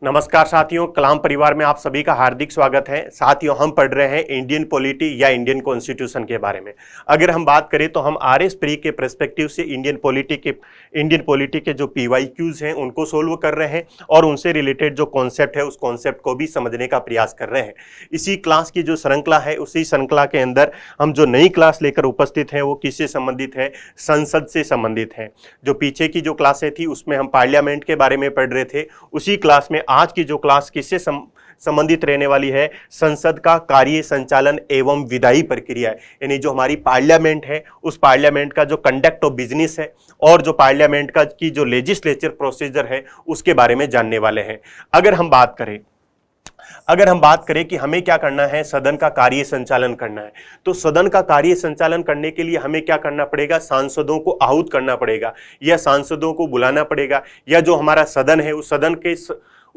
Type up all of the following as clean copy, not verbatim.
नमस्कार साथियों, कलाम परिवार में आप सभी का हार्दिक स्वागत है। साथियों, हम पढ़ रहे हैं इंडियन पॉलिटी या इंडियन कॉन्स्टिट्यूशन के बारे में। अगर हम बात करें तो हम आरएस प्री के पर्सपेक्टिव से इंडियन पॉलिटी के जो पीवाईक्यूज हैं उनको सोल्व कर रहे हैं और उनसे रिलेटेड जो कॉन्सेप्ट है उस कॉन्सेप्ट को भी समझने का प्रयास कर रहे हैं। इसी क्लास की जो श्रृंखला है, उसी श्रृंखला के अंदर हम जो नई क्लास लेकर उपस्थित हैं वो किससे संबंधित है? संसद से संबंधित है। जो पीछे की जो क्लासें थी उसमें हम पार्लियामेंट के बारे में पढ़ रहे थे। उसी क्लास में आज की जो क्लास किससे संबंधित रहने वाली है? संसद का कार्य संचालन एवं विधायी प्रक्रिया, यानी जो हमारी पार्लियामेंट है उस पार्लियामेंट का जो कंडक्ट ऑफ बिजनेस है और जो पार्लियामेंट का की जो लेजिस्लेचर प्रोसीजर है उसके बारे में जानने वाले हैं। अगर हम बात करें कि हमें क्या करना है, सदन का कार्य संचालन करना है, तो सदन का कार्य संचालन करने के लिए हमें क्या करना पड़ेगा? सांसदों को आहूत करना पड़ेगा या सांसदों को बुलाना पड़ेगा, या जो हमारा सदन है उस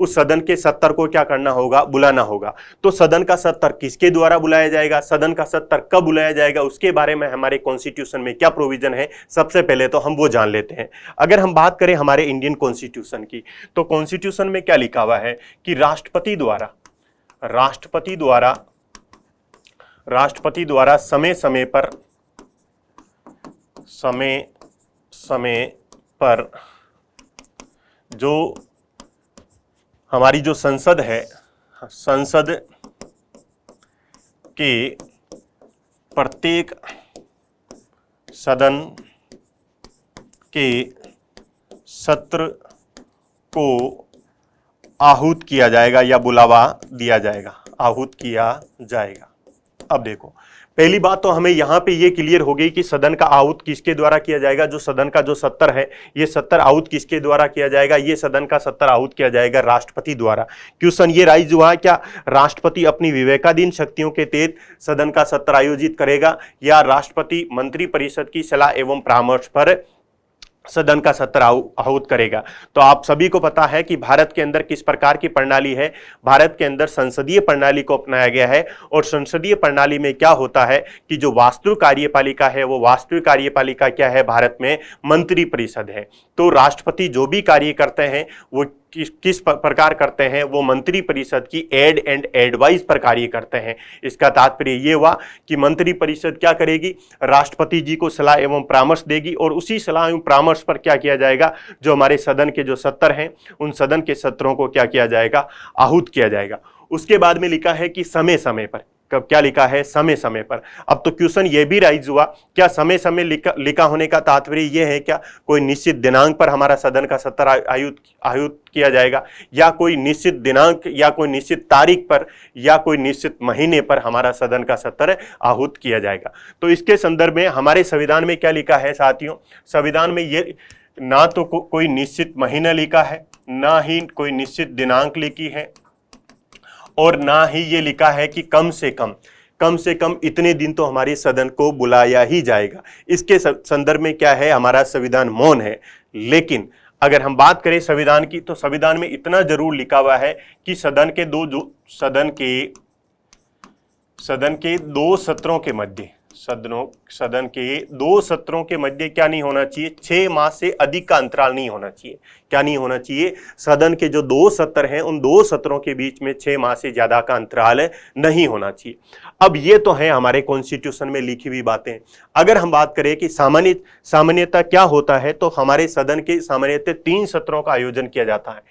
सदन के सत्र को क्या करना होगा? बुलाना होगा। तो सदन का सत्र किसके द्वारा बुलाया जाएगा, सदन का सत्र कब बुलाया जाएगा, उसके बारे में हमारे कॉन्स्टिट्यूशन में क्या प्रोविजन है, सबसे पहले तो हम वो जान लेते हैं। अगर हम बात करें हमारे इंडियन कॉन्स्टिट्यूशन की, तो कॉन्स्टिट्यूशन में क्या लिखा हुआ है कि राष्ट्रपति द्वारा समय समय पर जो हमारी जो संसद है, संसद के प्रत्येक सदन के सत्र को आहूत किया जाएगा या बुलावा दिया जाएगा, आहूत किया जाएगा। अब देखो, पहली बात तो हमें यहाँ पे ये क्लियर हो गई कि सदन का आहूत किसके द्वारा किया जाएगा। जो सदन का जो सत्र है, ये सत्र आहूत किसके द्वारा किया जाएगा? ये सदन का सत्र आहूत किया जाएगा राष्ट्रपति द्वारा। क्वेश्चन ये राइज हुआ, क्या राष्ट्रपति अपनी विवेकाधीन शक्तियों के तहत सदन का सत्र आयोजित करेगा या राष्ट्रपति मंत्रिपरिषद की सलाह एवं परामर्श पर सदन का सत्र आहूत करेगा? तो आप सभी को पता है कि भारत के अंदर किस प्रकार की प्रणाली है। भारत के अंदर संसदीय प्रणाली को अपनाया गया है और संसदीय प्रणाली में क्या होता है कि जो वास्तविक कार्यपालिका है, वो वास्तविक कार्यपालिका क्या है? भारत में मंत्रिपरिषद है। तो राष्ट्रपति जो भी कार्य करते हैं वो किस प्रकार करते हैं? वो मंत्रिपरिषद की एड एंड एडवाइस पर कार्य करते हैं। इसका तात्पर्य ये हुआ कि मंत्रिपरिषद क्या करेगी? राष्ट्रपति जी को सलाह एवं परामर्श देगी और उसी सलाह एवं परामर्श पर क्या किया जाएगा? जो हमारे सदन के जो सत्र हैं उन सदन के सत्रों को क्या किया जाएगा? आहूत किया जाएगा। उसके बाद में लिखा है कि समय समय पर, कब क्या लिखा है? समय समय पर। अब तो क्वेश्चन ये भी राइज हुआ, क्या समय समय लिखा होने का तात्पर्य ये है क्या कोई निश्चित दिनांक पर हमारा सदन का सत्र आहूत किया जाएगा, या कोई निश्चित दिनांक या कोई निश्चित तारीख पर या कोई निश्चित महीने पर हमारा सदन का सत्र आहूत किया जाएगा? तो इसके संदर्भ में हमारे संविधान में क्या लिखा है साथियों? संविधान में ये ना तो कोई निश्चित महीना लिखा है, ना ही कोई निश्चित दिनांक लिखी है, और ना ही ये लिखा है कि कम से कम इतने दिन तो हमारे सदन को बुलाया ही जाएगा। इसके संदर्भ में क्या है? हमारा संविधान मौन है। लेकिन अगर हम बात करें संविधान की, तो संविधान में इतना जरूर लिखा हुआ है कि सदन के दो सत्रों के मध्य, सदन के दो सत्रों के मध्य क्या नहीं होना चाहिए? 6 माह से अधिक का अंतराल नहीं होना चाहिए। क्या नहीं होना चाहिए? सदन के जो 2 सत्र हैं उन 2 सत्रों के बीच में 6 माह से ज्यादा का अंतराल नहीं होना चाहिए। अब ये तो है हमारे कॉन्स्टिट्यूशन में लिखी हुई बातें। अगर हम बात करें कि सामान्यतः क्या होता है, तो हमारे सदन के सामान्यतः 3 सत्रों का आयोजन किया जाता है।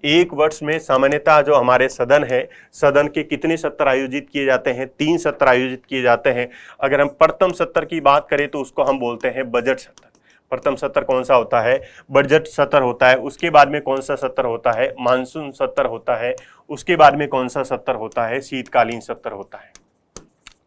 एक वर्ष में सामान्यतः जो हमारे सदन है, सदन के कितने सत्र आयोजित किए जाते हैं? 3 सत्र आयोजित किए जाते हैं। अगर हम प्रथम सत्र की बात करें तो उसको हम बोलते हैं बजट सत्र। प्रथम सत्र कौन सा होता है? बजट सत्र होता है। उसके बाद में कौन सा सत्र होता है? मानसून सत्र होता है। उसके बाद में कौन सा सत्र होता है? शीतकालीन सत्र होता है।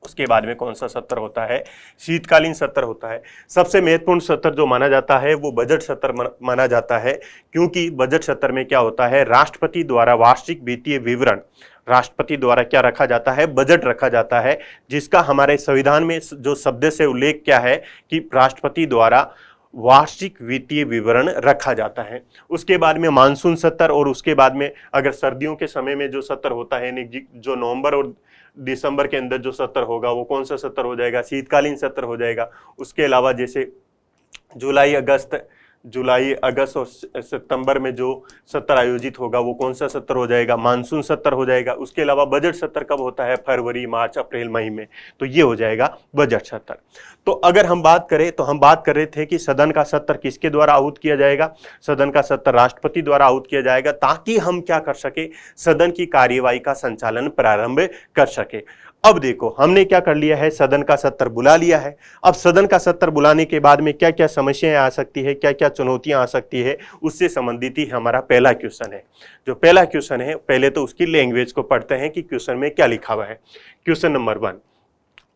उसके बाद में कौन सा सत्र होता है? शीतकालीन सत्र होता है। सबसे महत्वपूर्ण सत्र जो माना जाता है वो बजट सत्र माना जाता है, क्योंकि बजट सत्र में क्या होता है? राष्ट्रपति द्वारा वार्षिक वित्तीय विवरण, राष्ट्रपति द्वारा क्या रखा जाता है? बजट रखा जाता है, जिसका हमारे संविधान में जो शब्द से उल्लेख क्या है कि राष्ट्रपति द्वारा वार्षिक वित्तीय विवरण रखा जाता है। उसके बाद में मानसून सत्र, और उसके बाद में अगर सर्दियों के समय में जो सत्र होता है, जो नवंबर और दिसंबर के अंदर जो सत्र होगा वो कौन सा सत्र हो जाएगा? शीतकालीन सत्र हो जाएगा। उसके अलावा जैसे जुलाई अगस्त जुलाई, अगस्त और सितंबर में जो सत्र आयोजित होगा वो कौन सा सत्र हो जाएगा? मानसून सत्र हो जाएगा। उसके अलावा बजट सत्र कब होता है? फरवरी, मार्च, अप्रैल, मई में। तो ये हो जाएगा बजट सत्र। तो अगर हम बात करें तो हम बात कर रहे थे कि सदन का सत्र किसके द्वारा आहूत किया जाएगा? सदन का सत्र राष्ट्रपति द्वारा आहूत किया जाएगा, ताकि हम क्या कर सके? सदन की कार्यवाही का संचालन प्रारंभ कर सके। अब देखो, हमने क्या कर लिया है? सदन का सत्र बुला लिया है। अब सदन का सत्र बुलाने के बाद में क्या क्या समस्याएं आ सकती है, क्या क्या चुनौतियां आ सकती है, उससे संबंधित ही हमारा पहला क्वेश्चन है। जो पहला क्वेश्चन है, पहले तो उसकी लैंग्वेज को पढ़ते हैं कि क्वेश्चन में क्या लिखा हुआ है। क्वेश्चन नंबर 1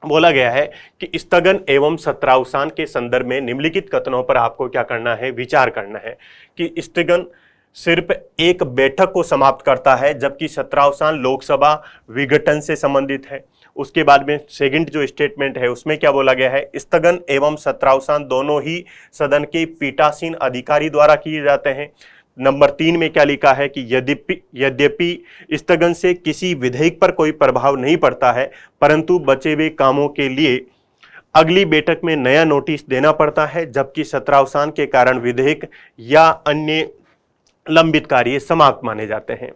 बोला गया है कि स्थगन एवं सत्रावसान के संदर्भ में निम्नलिखित कथनों पर आपको क्या करना है? विचार करना है कि स्थगन सिर्फ एक बैठक को समाप्त करता है, जबकि सत्रावसान लोकसभा विघटन से संबंधित है। उसके बाद में सेकंड जो स्टेटमेंट है उसमें क्या बोला गया है? स्थगन एवं सत्रावसान दोनों ही सदन के पीठासीन अधिकारी द्वारा किए जाते हैं। नंबर 3 में क्या लिखा है कि यद्यपि स्थगन से किसी विधेयक पर कोई प्रभाव नहीं पड़ता है, परंतु बचे हुए कामों के लिए अगली बैठक में नया नोटिस देना पड़ता है, जबकि सत्रावसान के कारण विधेयक या अन्य लंबित कार्य समाप्त माने जाते हैं।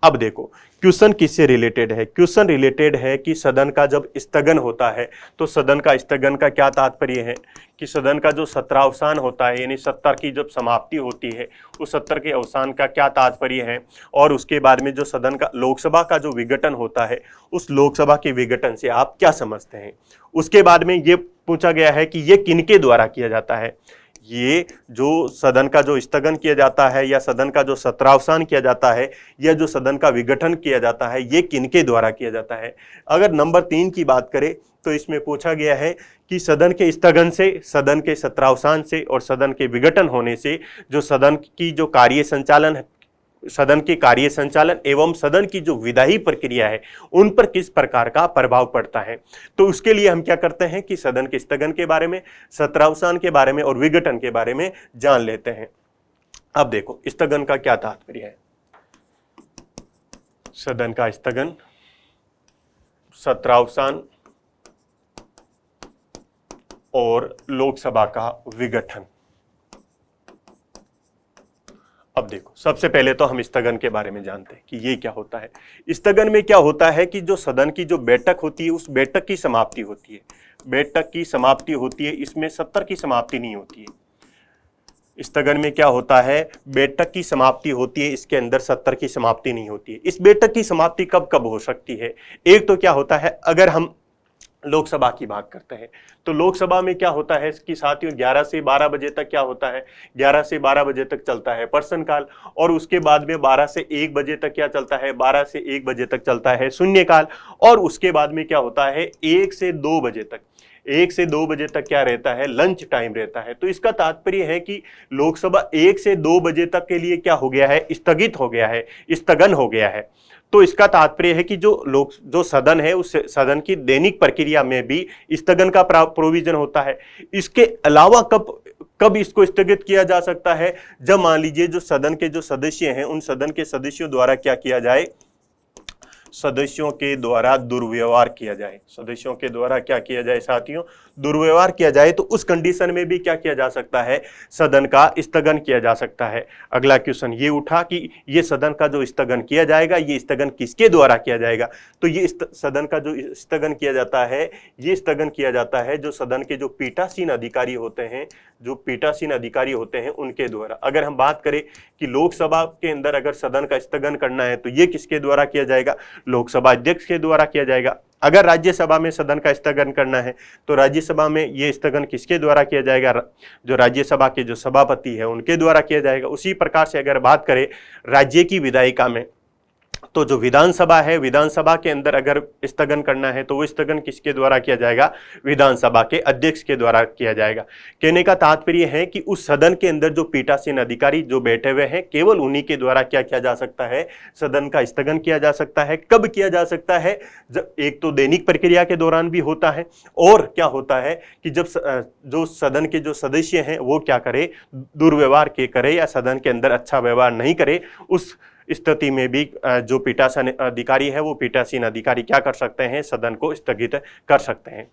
अब देखो, क्वेश्चन किससे रिलेटेड है? क्वेश्चन रिलेटेड है कि सदन का जब स्थगन होता है तो सदन का स्थगन का क्या तात्पर्य है? कि सदन का जो सत्रावसान होता है, यानी सत्र की जब समाप्ति होती है, उस सत्र के अवसान का क्या तात्पर्य है? और उसके बाद में जो सदन का लोकसभा का जो विघटन होता है, उस लोकसभा के विघटन से आप क्या समझते हैं? उसके बाद में ये पूछा गया है कि ये किनके द्वारा किया जाता है? ये जो सदन का जो स्थगन किया जाता है, या सदन का जो सत्रावसान किया जाता है, या जो सदन का विघटन किया जाता है, ये किनके द्वारा किया जाता है? अगर नंबर 3 की बात करें तो इसमें पूछा गया है कि सदन के स्थगन से, सदन के सत्रावसान से और सदन के विघटन होने से जो सदन की जो कार्य संचालन है, सदन के कार्य संचालन एवं सदन की जो विधायी प्रक्रिया है, उन पर किस प्रकार का प्रभाव पड़ता है। तो उसके लिए हम क्या करते हैं कि सदन के स्थगन के बारे में, सत्रावसान के बारे में और विघटन के बारे में जान लेते हैं। अब देखो, स्थगन का क्या तात्पर्य है? सदन का स्थगन, सत्रावसान और लोकसभा का विघटन। अब देखो, सबसे पहले तो हम स्थगन के बारे में जानते हैं कि ये क्या होता है। स्थगन में क्या होता है कि जो सदन की जो बैठक होती है, उस बैठक की समाप्ति होती है। बैठक की समाप्ति होती है, इसमें सत्र की समाप्ति नहीं होती है। स्थगन में क्या होता है? बैठक की समाप्ति होती है, इसके अंदर सत्र की समाप्ति नहीं होती है। इस बैठक की समाप्ति कब कब हो सकती है? एक तो क्या होता है, अगर हम लोकसभा की बात करते हैं तो लोकसभा में क्या होता है कि साथियों 11 से 12 बजे तक क्या होता है? 11 से 12 बजे तक चलता है प्रश्नकाल, और उसके बाद में 12 से 1 बजे तक क्या चलता है? 12 से 1 बजे तक चलता है शून्यकाल, और उसके बाद में क्या होता है? 1 से 2 बजे तक, 1 से 2 बजे तक क्या रहता है? लंच टाइम रहता है। तो इसका तात्पर्य है कि लोकसभा 1 से 2 बजे तक के लिए क्या हो गया है? स्थगित हो गया है, स्थगन हो गया है। तो इसका तात्पर्य है कि जो सदन है, उस सदन की दैनिक प्रक्रिया में भी स्थगन का प्रोविजन होता है। इसके अलावा कब इसको स्थगित किया जा सकता है? जब मान लीजिए जो सदन के जो सदस्य हैं, उन सदन के सदस्यों द्वारा क्या किया जाए? सदस्यों के द्वारा दुर्व्यवहार किया जाए। सदस्यों के द्वारा क्या किया जाए साथियों? दुर्व्यवहार किया जाए। तो उस कंडीशन में भी क्या किया जा सकता है? सदन का स्थगन किया जा सकता है। अगला क्वेश्चन ये उठा कि ये सदन का जो स्थगन किया जाएगा, ये स्थगन किसके द्वारा किया जाएगा? तो ये सदन का जो स्थगन किया जाता है, ये स्थगन किया जाता है जो सदन के जो पीठासीन अधिकारी होते हैं, जो पीठासीन अधिकारी होते हैं उनके द्वारा। अगर हम बात करें कि लोकसभा के अंदर अगर सदन का स्थगन करना है तो ये किसके द्वारा किया जाएगा? लोकसभा अध्यक्ष के द्वारा किया जाएगा। अगर राज्यसभा में सदन का स्थगन करना है तो राज्यसभा में ये स्थगन किसके द्वारा किया जाएगा? जो राज्यसभा के जो सभापति है उनके द्वारा किया जाएगा। उसी प्रकार से अगर बात करें राज्य की विधायिका में, तो जो विधानसभा है, विधानसभा के अंदर अगर स्थगन करना है तो वो स्थगन किसके द्वारा किया जाएगा? विधानसभा के अध्यक्ष के द्वारा किया जाएगा। कहने का तात्पर्य है कि उस सदन के अंदर जो पीठासीन अधिकारी जो बैठे हुए हैं, केवल उन्हीं के द्वारा क्या किया जा सकता है? सदन का स्थगन किया जा सकता है। कब किया जा सकता है? जब एक तो दैनिक प्रक्रिया के दौरान भी होता है, और क्या होता है कि जब जो सदन के जो सदस्य हैं वो क्या करे? दुर्व्यवहार के करे या सदन के अंदर अच्छा व्यवहार नहीं करे, उस स्थिति में भी जो पीठासीन अधिकारी है वो पीठासीन अधिकारी क्या कर सकते हैं? सदन को स्थगित कर सकते हैं।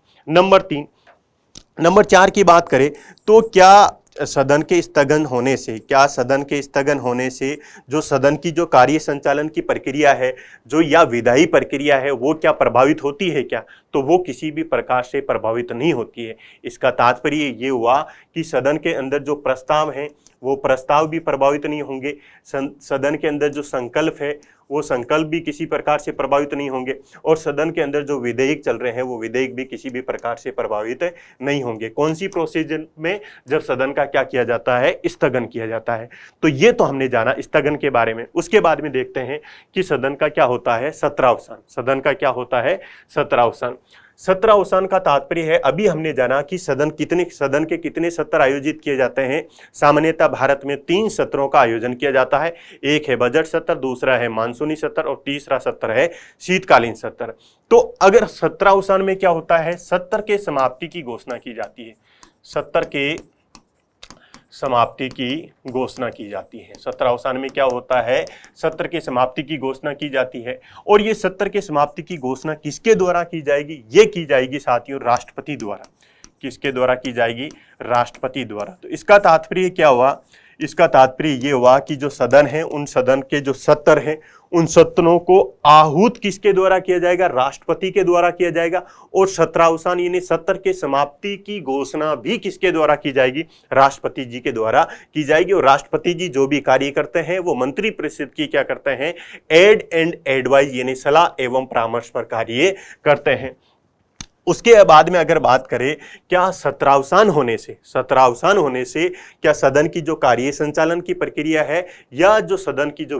नंबर 4 की बात करें तो क्या सदन के स्थगन होने से, क्या सदन के स्थगन होने से जो सदन की जो कार्य संचालन की प्रक्रिया है, जो या विधायी प्रक्रिया है, वो क्या प्रभावित होती है क्या? तो वो किसी भी प्रकार से प्रभावित नहीं होती है। इसका तात्पर्य ये हुआ कि सदन के अंदर जो प्रस्ताव हैं वो प्रस्ताव भी प्रभावित नहीं होंगे, सदन के अंदर जो संकल्प है वो संकल्प भी किसी प्रकार से प्रभावित नहीं होंगे, और सदन के अंदर जो विधेयक चल रहे हैं वो विधेयक भी किसी भी प्रकार से प्रभावित नहीं होंगे। कौन सी प्रोसीजर में? जब सदन का क्या किया जाता है? स्थगन किया जाता है। तो ये तो हमने जाना स्थगन के बारे में। उसके बाद में देखते हैं कि सदन का क्या होता है? सत्रावसान। सदन का क्या होता है? सत्रावसान। सत्रावसान का तात्पर्य है, अभी हमने जाना कि सदन के कितने सत्र आयोजित किए जाते हैं। सामान्यतः भारत में 3 सत्रों का आयोजन किया जाता है। एक है बजट सत्र, दूसरा है मानसूनी सत्र और तीसरा सत्र है शीतकालीन सत्र। तो अगर सत्रावसान में क्या होता है? सत्र के समाप्ति की घोषणा की जाती है। सत्र के समाप्ति की घोषणा की जाती है। सत्रावसान में क्या होता है? सत्र के समाप्ति की घोषणा की जाती है। और ये सत्र के समाप्ति की घोषणा किसके द्वारा की जाएगी? ये की जाएगी साथियों राष्ट्रपति द्वारा। किसके द्वारा की जाएगी? राष्ट्रपति द्वारा। तो इसका तात्पर्य क्या हुआ? इसका तात्पर्य ये हुआ कि जो सदन है, उन सदन के जो सत्र हैं, उन सत्रों को आहूत किसके द्वारा किया जाएगा? राष्ट्रपति के द्वारा किया जाएगा। और सत्रावसान यानी सत्र के समाप्ति की घोषणा भी किसके द्वारा की जाएगी? राष्ट्रपति जी के द्वारा की जाएगी। और राष्ट्रपति जी जो भी कार्य करते हैं वो मंत्रिपरिषद की क्या करते हैं? एड एंड एडवाइज यानी सलाह एवं परामर्श पर कार्य करते हैं। उसके बाद में अगर बात करें, क्या सत्रावसान होने से क्या सदन की जो कार्य संचालन की प्रक्रिया है या जो सदन की जो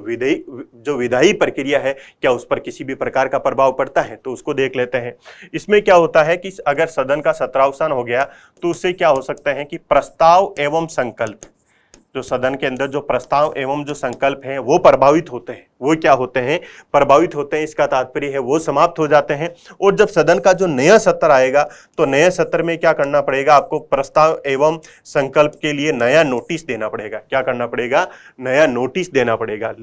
विधायी प्रक्रिया है, क्या उस पर किसी भी प्रकार का प्रभाव पड़ता है? तो उसको देख लेते हैं। इसमें क्या होता है कि अगर सदन का सत्रावसान हो गया तो उससे क्या हो सकता है कि प्रस्ताव एवं संकल्प, जो सदन के अंदर जो प्रस्ताव एवं जो संकल्प हैं वो प्रभावित होते हैं। वो क्या होते हैं? प्रभावित होते हैं। इसका तात्पर्य है वो समाप्त हो जाते हैं। और जब सदन का जो नया सत्र आएगा तो नए सत्र में क्या करना पड़ेगा? आपको प्रस्ताव एवं संकल्प के लिए नया नोटिस देना पड़ेगा। क्या करना पड़ेगा? नया नोटिस देना पड़ेगा।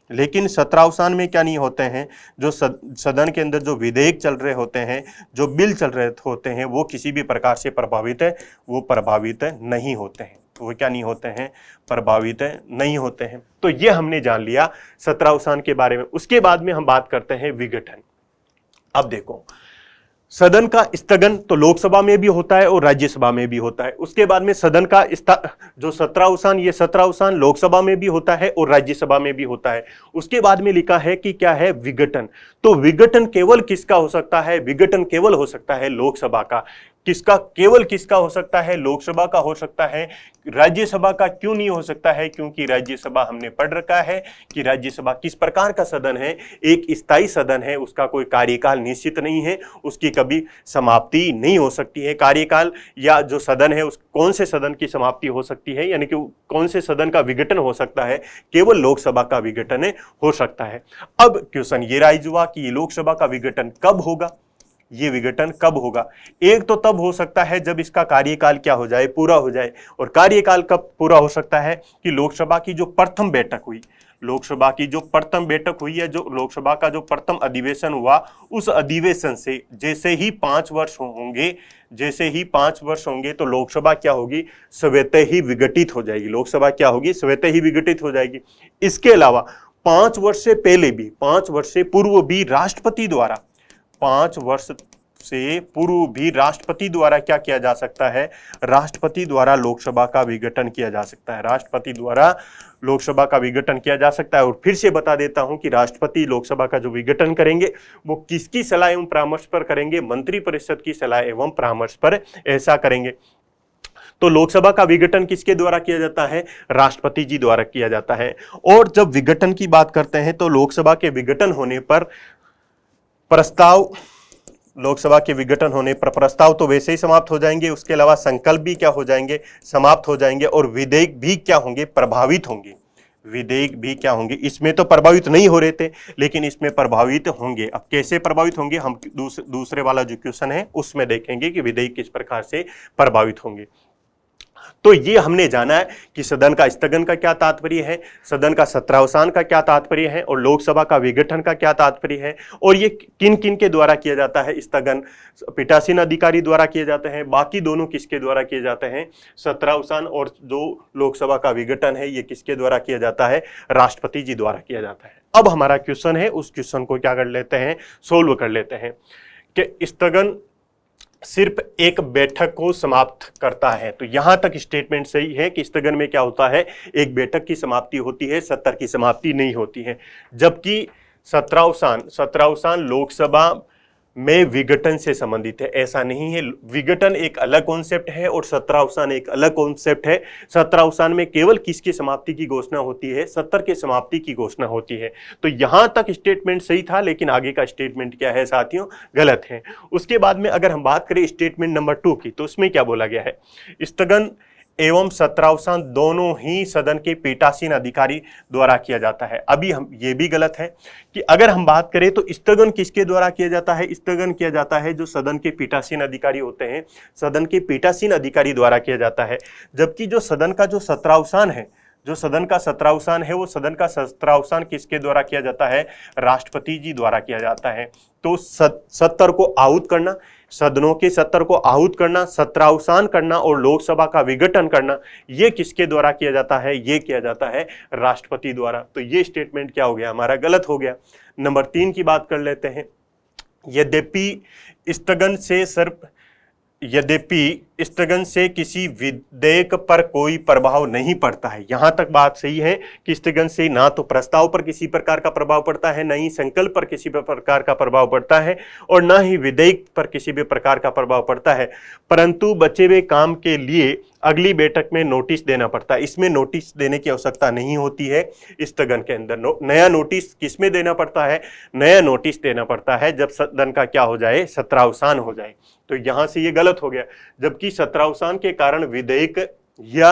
लेकिन सत्रावसान में क्या नहीं होते हैं? जो सदन के अंदर जो विधेयक चल रहे होते हैं, जो बिल चल रहे होते हैं, वो किसी भी प्रकार से प्रभावित नहीं होते हैं। वो क्या नहीं होते हैं? प्रभावित नहीं होते हैं। तो ये हमने जान लिया सत्रावसान के बारे में। उसके बाद में हम बात करते हैं विघटन। अब देखो, सदन का स्थगन तो लोकसभा में भी होता है और राज्यसभा में भी होता है। उसके बाद में सदन का जो सत्रावसान, ये सत्रावसान लोकसभा में भी होता है और राज्यसभा में भी होता है। उसके बाद में लिखा है कि क्या है? विघटन। तो विघटन केवल किसका हो सकता है? विघटन केवल हो सकता है लोकसभा का। केवल किसका हो सकता है? लोकसभा का हो सकता है। राज्यसभा का क्यों नहीं हो सकता है? क्योंकि राज्यसभा हमने पढ़ रखा है कि राज्यसभा किस प्रकार का सदन है, एक स्थायी सदन है, उसका कोई कार्यकाल निश्चित नहीं है, उसकी कभी समाप्ति नहीं हो सकती है। कार्यकाल या जो सदन है उस कौन से सदन की समाप्ति हो सकती है, यानी कि कौन से सदन का विघटन हो सकता है? केवल लोकसभा का विघटन हो सकता है। अब क्वेश्चन ये राइज हुआ कि लोकसभा का विघटन कब होगा? ये विघटन कब होगा? एक तो तब हो सकता है जब इसका कार्यकाल क्या हो जाए? पूरा हो जाए। और कार्यकाल कब पूरा हो सकता है? कि लोकसभा की जो प्रथम बैठक हुई, लोकसभा की जो प्रथम बैठक हुई है, जो लोकसभा का जो प्रथम अधिवेशन हुआ, उस अधिवेशन से जैसे ही 5 वर्ष होंगे तो लोकसभा क्या होगी? स्वतः ही विघटित हो जाएगी। लोकसभा क्या होगी? स्वतः ही विघटित हो जाएगी। इसके अलावा 5 वर्ष से पहले भी, 5 वर्ष से पूर्व भी राष्ट्रपति द्वारा, 5 वर्ष से पूर्व भी राष्ट्रपति द्वारा क्या किया जा सकता है? राष्ट्रपति द्वारा लोकसभा का विघटन किया जा सकता है। राष्ट्रपति द्वारा लोकसभा का विघटन किया जा सकता है। और फिर से बता देता हूं कि राष्ट्रपति लोकसभा का जो विघटन करेंगे वो किसकी सलाह एवं परामर्श पर करेंगे? मंत्रिपरिषद की सलाह एवं परामर्श पर ऐसा करेंगे। तो लोकसभा का विघटन किसके द्वारा किया जाता है? राष्ट्रपति जी द्वारा किया जाता है। और जब विघटन की बात करते हैं तो लोकसभा के विघटन होने पर लोकसभा के विघटन होने पर प्रस्ताव तो वैसे ही समाप्त हो जाएंगे। उसके अलावा संकल्प भी क्या हो जाएंगे? समाप्त हो जाएंगे। और विधेयक भी क्या होंगे? प्रभावित होंगे। विधेयक भी क्या होंगे? इसमें तो प्रभावित नहीं हो रहे थे, लेकिन इसमें प्रभावित होंगे। अब कैसे प्रभावित होंगे? हम दूसरे वाला जो क्वेश्चन है उसमें देखेंगे कि विधेयक किस प्रकार से प्रभावित होंगे। तो ये हमने जाना है कि सदन का स्थगन का क्या तात्पर्य है, सदन का सत्रावसान का क्या तात्पर्य है और लोकसभा का विघटन का क्या तात्पर्य है, और ये किन किन के द्वारा किया जाता है। स्थगन पीठासीन अधिकारी द्वारा किए जाते हैं, बाकी दोनों किसके द्वारा किए जाते हैं, सत्रावसान और जो लोकसभा का विघटन है ये किसके द्वारा किया जाता है, राष्ट्रपति जी द्वारा किया जाता है। अब हमारा क्वेश्चन है, उस क्वेश्चन को क्या कर लेते हैं, सोल्व कर लेते हैं कि स्थगन सिर्फ एक बैठक को समाप्त करता है। तो यहां तक स्टेटमेंट सही है कि स्थगन में क्या होता है, एक बैठक की समाप्ति होती है, सत्र की समाप्ति नहीं होती है। जबकि सत्रावसान लोकसभा में विघटन से संबंधित है, ऐसा नहीं है। विघटन एक अलग कॉन्सेप्ट है और सत्रावसान एक अलग कॉन्सेप्ट है। सत्रावसान में केवल किसकी समाप्ति की घोषणा होती है, सत्र के समाप्ति की घोषणा होती है। तो यहां तक स्टेटमेंट सही था, लेकिन आगे का स्टेटमेंट क्या है साथियों, गलत है। उसके बाद में अगर हम बात करें स्टेटमेंट नंबर 2 की, तो उसमें क्या बोला गया है, स्थगन एवं सत्रावसान दोनों ही सदन के पीठासीन अधिकारी द्वारा किया जाता है। अभी हम ये भी गलत है कि अगर हम बात करें तो स्थगन किसके द्वारा किया जाता है, स्थगन किया जाता है जो सदन के पीठासीन अधिकारी होते हैं, सदन के पीठासीन अधिकारी द्वारा किया जाता है। जबकि जो सदन का जो सत्रावसान है, जो सदन का सत्रावसान है, वो सदन का सत्रावसान किसके द्वारा किया जाता है, राष्ट्रपति जी द्वारा किया जाता है। तो सत्र को आहूत करना, सदनों के सत्र को आहूत करना, सत्रावसान करना और लोकसभा का विघटन करना, ये किसके द्वारा किया जाता है, ये किया जाता है राष्ट्रपति द्वारा। तो ये स्टेटमेंट क्या हो गया, हमारा गलत हो गया। नंबर 3 की बात कर लेते हैं। यद्यपि स्थगन से किसी विधेयक पर कोई प्रभाव नहीं पड़ता है। यहां तक बात सही है कि स्थगन से ना तो प्रस्ताव पर किसी प्रकार का प्रभाव पड़ता है, ना ही संकल्प पर किसी प्रकार का प्रभाव पड़ता है, और ना ही विधेयक पर किसी भी प्रकार का प्रभाव पड़ता है, परंतु बचे हुए काम के लिए अगली बैठक में नोटिस देना पड़ता है। इसमें नोटिस देने की आवश्यकता नहीं होती है। स्थगन के अंदर नया नोटिस किसमें देना पड़ता है, नया नोटिस देना पड़ता है जब सदन का क्या हो जाए, सत्रावसान हो जाए। तो यहां से ये गलत हो गया। जबकि सत्रावसान के कारण विधेयक या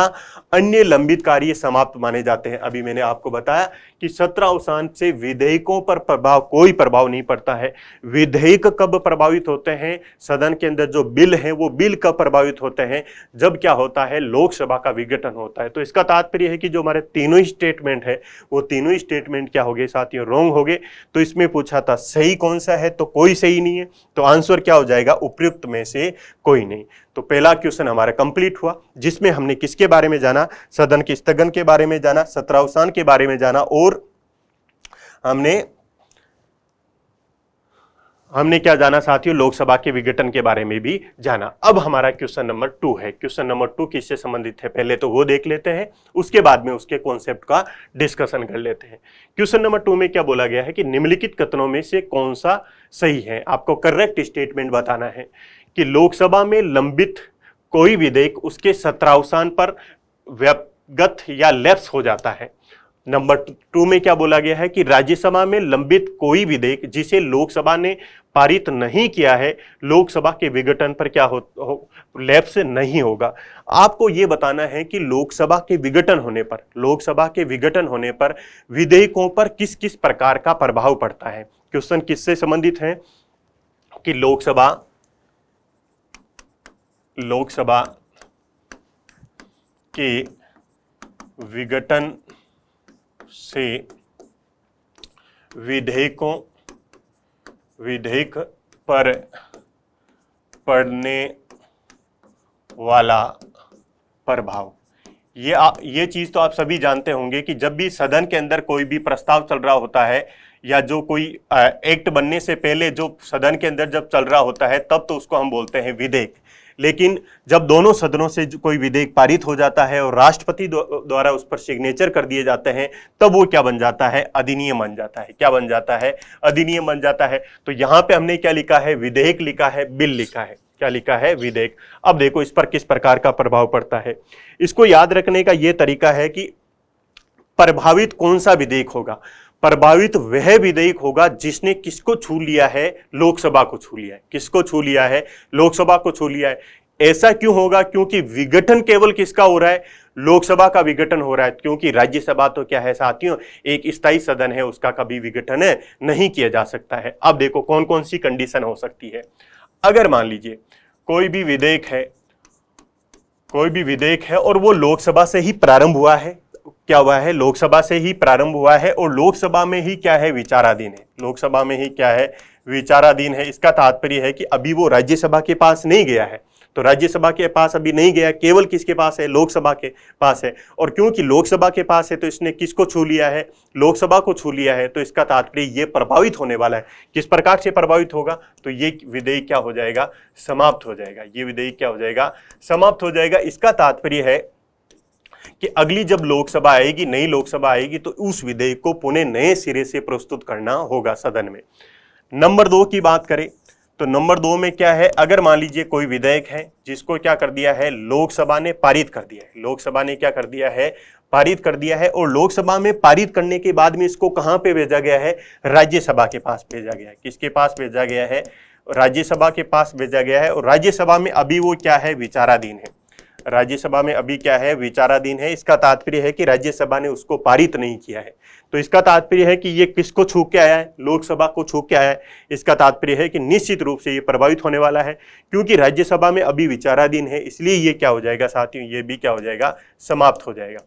अन्य लंबित कार्य समाप्त माने जाते हैं। अभी मैंने आपको बताया कि सत्रावसान से विधेयकों पर कोई प्रभाव नहीं पड़ता है। विधेयक कब प्रभावित होते हैं, सदन के अंदर जो बिल है वो बिल कब प्रभावित होते हैं, जब क्या होता है, लोकसभा का विघटन होता है। तो इसका तात्पर्य है कि जो हमारे तीनों ही स्टेटमेंट है वो तीनों ही स्टेटमेंट क्या हो गए साथियों, रॉन्ग हो गए। तो इसमें पूछा था सही कौन सा है, तो कोई सही नहीं है। तो आंसर क्या हो जाएगा, उपयुक्त में से कोई नहीं। तो पहला क्वेश्चन हमारा कंप्लीट हुआ, जिसमें हमने किसके बारे में जाना, सदन के स्थगन के बारे में जाना, सत्रावसान के बारे में जाना, और हमने क्या जाना साथियों, लोकसभा के विघटन के बारे में भी जाना। अब हमारा क्वेश्चन नंबर 2 है। क्वेश्चन नंबर 2 किससे संबंधित है, पहले तो वो देख लेते हैं, उसके बाद में उसके कॉन्सेप्ट का डिस्कशन कर लेते हैं। क्वेश्चन नंबर 2 में क्या बोला गया है कि निम्नलिखित कथनों में से कौन सा सही है। आपको करेक्ट स्टेटमेंट बताना है कि लोकसभा में लंबित कोई विधेयक उसके सत्रावसान पर व्यपगत या लैप्स हो जाता है। नंबर 2 में क्या बोला गया है कि राज्यसभा में लंबित कोई विधेयक जिसे लोकसभा ने पारित नहीं किया है, लोकसभा के विघटन पर क्या लैप्स नहीं होगा। आपको यह बताना है कि लोकसभा के विघटन होने पर विधेयकों पर किस किस प्रकार का प्रभाव पड़ता है। क्वेश्चन किससे संबंधित है कि लोकसभा के विघटन से विधेयक पर पड़ने वाला प्रभाव। ये चीज तो आप सभी जानते होंगे कि जब भी सदन के अंदर कोई भी प्रस्ताव चल रहा होता है या जो कोई एक्ट बनने से पहले जो सदन के अंदर जब चल रहा होता है, तब तो उसको हम बोलते हैं विधेयक। लेकिन जब दोनों सदनों से कोई विधेयक पारित हो जाता है और राष्ट्रपति द्वारा उस पर सिग्नेचर कर दिए जाते हैं, तब वो क्या बन जाता है, अधिनियम बन जाता है। क्या बन जाता है, अधिनियम बन जाता है। तो यहां पे हमने क्या लिखा है, विधेयक लिखा है, बिल लिखा है। क्या लिखा है, विधेयक। अब देखो इस पर किस प्रकार का प्रभाव पड़ता है। इसको याद रखने का यह तरीका है कि प्रभावित कौन सा विधेयक होगा। प्रभावित वह विधेयक होगा जिसने किसको छू लिया है, लोकसभा को छू लिया है। किसको छू लिया है, लोकसभा को छू लिया है। ऐसा क्यों होगा, क्योंकि विघटन केवल किसका हो रहा है, लोकसभा का विघटन हो रहा है। क्योंकि राज्यसभा तो क्या है साथियों, एक स्थायी सदन है, उसका कभी विघटन नहीं किया जा सकता है। अब देखो कौन कौन सी कंडीशन हो सकती है। अगर मान लीजिए कोई भी विधेयक है, कोई भी विधेयक है और वो लोकसभा से ही प्रारंभ हुआ है, क्या हुआ है, लोकसभा से ही प्रारंभ हुआ है और लोकसभा में ही क्या है, विचाराधीन है, लोकसभा में ही क्या है, विचाराधीन है। इसका तात्पर्य है कि अभी वो राज्यसभा के पास नहीं गया है, तो राज्यसभा के पास अभी नहीं गया, केवल किसके पास है, लोकसभा के पास है। और क्योंकि लोकसभा के पास है तो इसने किसको छू लिया है, लोकसभा को छू लिया है, तो इसका तात्पर्य ये प्रभावित होने वाला है। किस प्रकार से प्रभावित होगा, तो ये विधेयक क्या हो जाएगा, समाप्त हो जाएगा, ये विधेयक क्या हो जाएगा, समाप्त हो जाएगा। इसका तात्पर्य है कि अगली जब लोकसभा आएगी, नई लोकसभा आएगी, तो उस विधेयक को पुनः नए सिरे से प्रस्तुत करना होगा सदन में। नंबर 2 की बात करें तो नंबर 2 में क्या है, अगर मान लीजिए कोई विधेयक है जिसको क्या कर दिया है, लोकसभा ने पारित कर दिया है, लोकसभा ने क्या कर दिया है, पारित कर दिया है, और लोकसभा में पारित करने के बाद में इसको कहां पे भेजा गया है, राज्यसभा के पास भेजा गया है। किसके पास भेजा गया है, राज्यसभा के पास भेजा गया है, और राज्यसभा में अभी वो क्या है, विचाराधीन है, राज्यसभा में अभी क्या है, विचाराधीन है। इसका तात्पर्य है कि राज्यसभा ने उसको पारित नहीं किया है, तो इसका तात्पर्य है कि ये किसको छू के आया है, लोकसभा को छू के आया है। इसका तात्पर्य है कि निश्चित रूप से ये प्रभावित होने वाला है, क्योंकि राज्यसभा में अभी विचाराधीन है, इसलिए ये क्या हो जाएगा साथियों, ये भी क्या हो जाएगा, समाप्त हो जाएगा,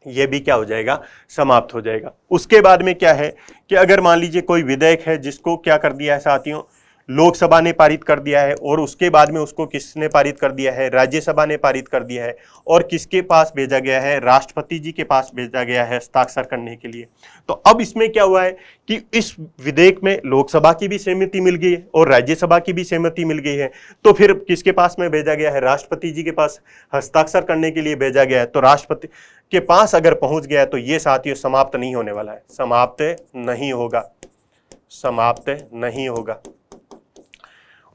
ये भी क्या हो जाएगा, समाप्त हो जाएगा। उसके बाद में क्या है कि अगर मान लीजिए कोई विधेयक है जिसको क्या कर दिया है साथियों, लोकसभा ने पारित कर दिया है, और उसके बाद में उसको किसने पारित कर दिया है, राज्यसभा ने पारित कर दिया है, और किसके पास भेजा गया है, राष्ट्रपति जी के पास भेजा गया है हस्ताक्षर करने के लिए। तो अब इसमें क्या हुआ है कि इस विधेयक में लोकसभा की भी सहमति मिल गई है और राज्यसभा की भी सहमति मिल गई है, तो फिर किसके पास में भेजा गया है, राष्ट्रपति जी के पास हस्ताक्षर करने के लिए भेजा गया है। तो राष्ट्रपति के पास अगर पहुंच गया तो ये साथियों समाप्त नहीं होने वाला है, समाप्त नहीं होगा, समाप्त नहीं होगा।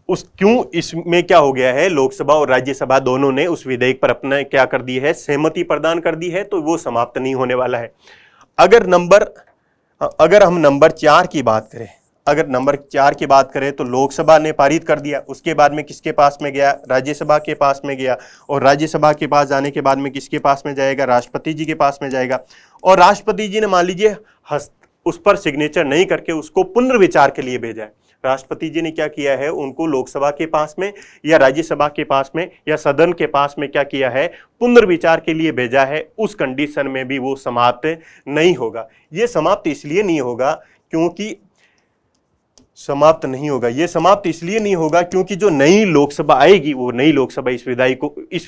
क्यों, इसमें क्या हो गया है, लोकसभा और राज्यसभा दोनों ने उस विधेयक पर अपना क्या कर दी है, सहमति प्रदान कर दी है, तो वो समाप्त नहीं होने वाला है। अगर हम नंबर 4 की बात करें, अगर नंबर 4 की बात करें तो लोकसभा ने पारित कर दिया, उसके बाद में किसके पास में गया, राज्यसभा के पास में गया, और राज्यसभा के पास जाने के बाद में किसके पास में जाएगा, राष्ट्रपति जी के पास में जाएगा, और राष्ट्रपति जी ने मान लीजिए उस पर सिग्नेचर नहीं करके उसको पुनर्विचार के लिए भेजा है। राष्ट्रपति जी ने क्या किया है, उनको लोकसभा के पास में या राज्यसभा के पास में या सदन के पास में क्या किया है, पुनर्विचार के लिए भेजा है, उस कंडीशन में भी वो समाप्त नहीं होगा। ये समाप्त इसलिए नहीं होगा क्योंकि समाप्त नहीं होगा, ये समाप्त इसलिए नहीं होगा क्योंकि जो नई लोकसभा आएगी, वो नई लोकसभा इस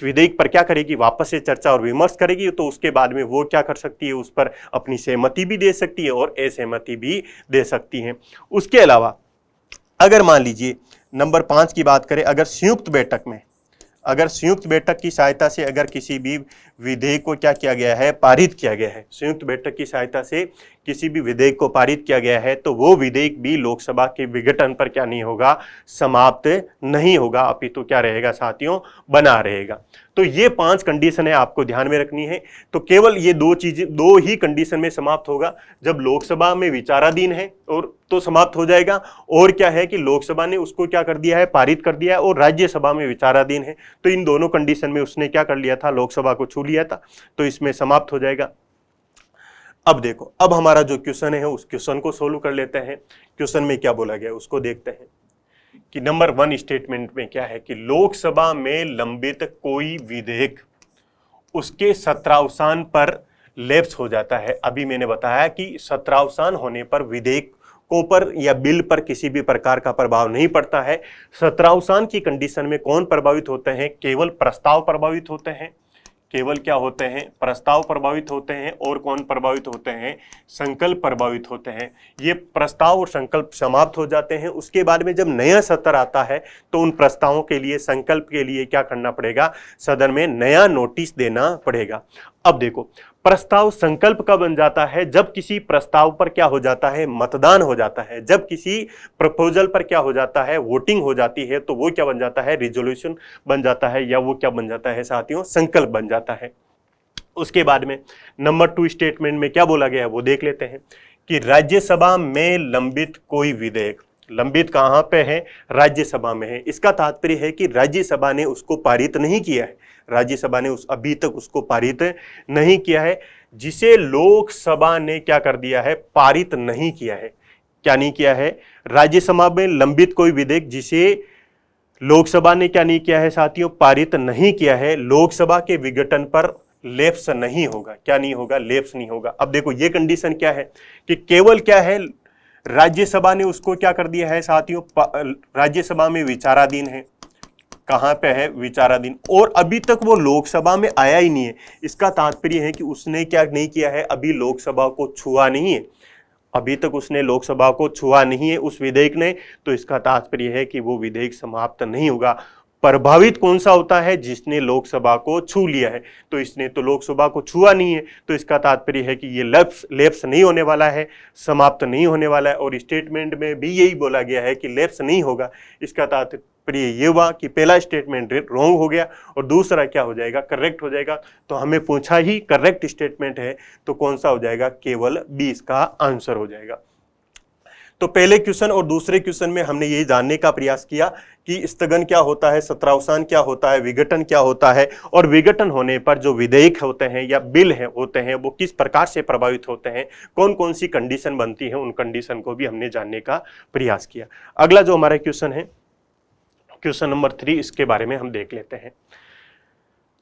विधेयक पर क्या करेगी, वापस से चर्चा और विमर्श करेगी, तो उसके बाद में वो क्या कर सकती है, उस पर अपनी सहमति भी दे सकती है और असहमति भी दे सकती है। उसके अलावा अगर मान लीजिए नंबर 5 की बात करें, अगर संयुक्त बैठक की सहायता से अगर किसी भी विधेयक को क्या किया गया है, पारित किया गया है, संयुक्त बैठक की सहायता से किसी भी विधेयक को पारित किया गया है, तो वो विधेयक भी लोकसभा के विघटन पर क्या नहीं होगा, समाप्त नहीं होगा, अपितु क्या रहेगा साथियों, बना रहेगा। तो ये 5 कंडीशनें आपको ध्यान में रखनी है। तो केवल ये 2 ही कंडीशन में समाप्त होगा, जब लोकसभा में विचाराधीन है और तो समाप्त हो जाएगा, और क्या है कि लोकसभा ने उसको क्या कर दिया है, पारित कर दिया है, और राज्यसभा में विचाराधीन है, तो इन दोनों कंडीशन में उसने क्या कर लिया था, लोकसभा को छू लिया था, तो इसमें समाप्त हो जाएगा। अब देखो, अब हमारा जो क्वेश्चन है उस क्वेश्चन को सोल्व कर लेते हैं। क्वेश्चन में क्या बोला गया उसको देखते हैं कि नंबर 1 स्टेटमेंट में क्या है कि लोकसभा में लंबित कोई विधेयक उसके 17वां पर लैप्स हो जाता है। अभी मैंने बताया कि 17वां होने पर विधेयकों पर या बिल पर किसी भी प्रकार का प्रभाव नहीं पड़ता है। 17वां की कंडीशन में कौन प्रभावित होते हैं, केवल प्रस्ताव प्रभावित होते हैं, केवल क्या होते हैं, प्रस्ताव प्रभावित होते हैं, और कौन प्रभावित होते हैं, संकल्प प्रभावित होते हैं। ये प्रस्ताव और संकल्प समाप्त हो जाते हैं। उसके बाद में जब नया सत्र आता है तो उन प्रस्तावों के लिए, संकल्प के लिए क्या करना पड़ेगा, सदन में नया नोटिस देना पड़ेगा। अब देखो, प्रस्ताव संकल्प कब बन जाता है, जब किसी प्रस्ताव पर क्या हो जाता है, मतदान हो जाता है, जब किसी प्रपोजल पर क्या हो जाता है, वोटिंग हो जाती है, तो वो क्या बन जाता है, रिजोल्यूशन बन जाता है, या वो क्या बन जाता है साथियों, संकल्प बन जाता है। उसके बाद में नंबर 2 स्टेटमेंट में क्या बोला गया है वो देख लेते हैं कि राज्यसभा में लंबित कोई विधेयक, लंबित कहां पे है, राज्यसभा में है। इसका तात्पर्य है कि राज्यसभा ने उसको पारित नहीं किया है, राज्यसभा ने अभी तक उसको पारित नहीं किया है, जिसे लोकसभा ने क्या कर दिया है, पारित नहीं किया है। क्या नहीं किया है, राज्यसभा में लंबित कोई विधेयक जिसे लोकसभा ने क्या नहीं किया है साथियों, पारित नहीं किया है, लोकसभा के विघटन पर लैप्स नहीं होगा। क्या नहीं होगा, लैप्स नहीं होगा। अब देखो ये कंडीशन क्या है कि केवल क्या है, राज्यसभा ने उसको क्या कर दिया है साथियों, राज्यसभा में विचाराधीन है। कहां पे है, विचाराधीन, और अभी तक वो लोकसभा में आया ही नहीं है। इसका तात्पर्य है कि उसने क्या नहीं किया है, अभी लोकसभा को छुआ नहीं है, अभी तक उसने लोकसभा को छुआ नहीं है उस विधेयक ने। तो इसका तात्पर्य है कि वो विधेयक समाप्त नहीं होगा। प्रभावित कौन सा होता है, जिसने लोकसभा को छू लिया है। तो इसने तो लोकसभा को छुआ नहीं है, तो इसका तात्पर्य है कि ये लैप्स नहीं होने वाला है, समाप्त नहीं होने वाला है। और स्टेटमेंट में भी यही बोला गया है कि लैप्स नहीं होगा। इसका तात्पर्य ये हुआ कि पहला स्टेटमेंट रॉन्ग हो गया और दूसरा क्या हो जाएगा, करेक्ट हो जाएगा। तो हमें पूछा ही करेक्ट स्टेटमेंट है, तो कौन सा हो जाएगा, केवल 20 का आंसर हो जाएगा। तो पहले क्वेश्चन और दूसरे क्वेश्चन में हमने ये जानने का प्रयास किया कि स्थगन क्या होता है, सत्रावसान क्या होता है, विघटन क्या होता है, और विघटन होने पर जो विधेयक होते हैं या बिल होते हैं वो किस प्रकार से प्रभावित होते हैं, कौन कौन सी कंडीशन बनती है, उन कंडीशन को भी हमने जानने का प्रयास किया। अगला जो हमारा क्वेश्चन है, क्वेश्चन नंबर 3, इसके बारे में हम देख लेते हैं।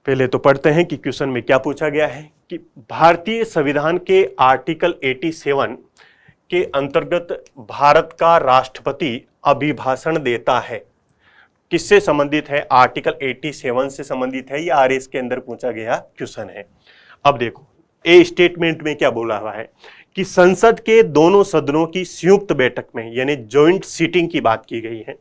पहले तो पढ़ते हैं कि क्वेश्चन में क्या पूछा गया है कि भारतीय संविधान के आर्टिकल 87 के अंतर्गत भारत का राष्ट्रपति अभिभाषण देता है। किससे संबंधित है, आर्टिकल 87 से संबंधित है, या आरएस के अंदर पूछा गया क्वेश्चन है। अब देखो ए स्टेटमेंट में क्या बोला हुआ है कि संसद के दोनों सदनों की संयुक्त बैठक में, यानी जॉइंट सीटिंग की बात की गई है।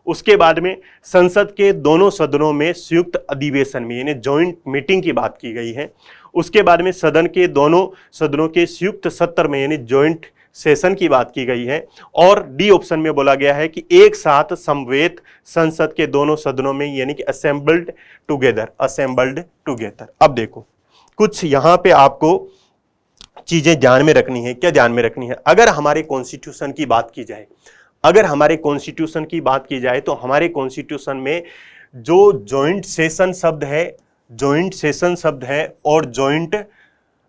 उसके बाद में संसद के दोनों सदनों में संयुक्त अधिवेशन में, यानी जॉइंट मीटिंग की बात की गई है। उसके बाद में सदन के दोनों सदनों के संयुक्त सत्र में, यानी जॉइंट सेशन की बात की गई है। और डी ऑप्शन में बोला गया है कि एक साथ समवेत संसद के दोनों सदनों में, यानी कि असेंबल्ड टुगेदर। अब देखो कुछ यहां पे आपको चीजें ध्यान में रखनी है। क्या ध्यान में रखनी है, अगर हमारे कॉन्स्टिट्यूशन की बात की जाए, अगर हमारे कॉन्स्टिट्यूशन की बात की जाए तो हमारे कॉन्स्टिट्यूशन में जो जॉइंट सेशन शब्द है और जॉइंट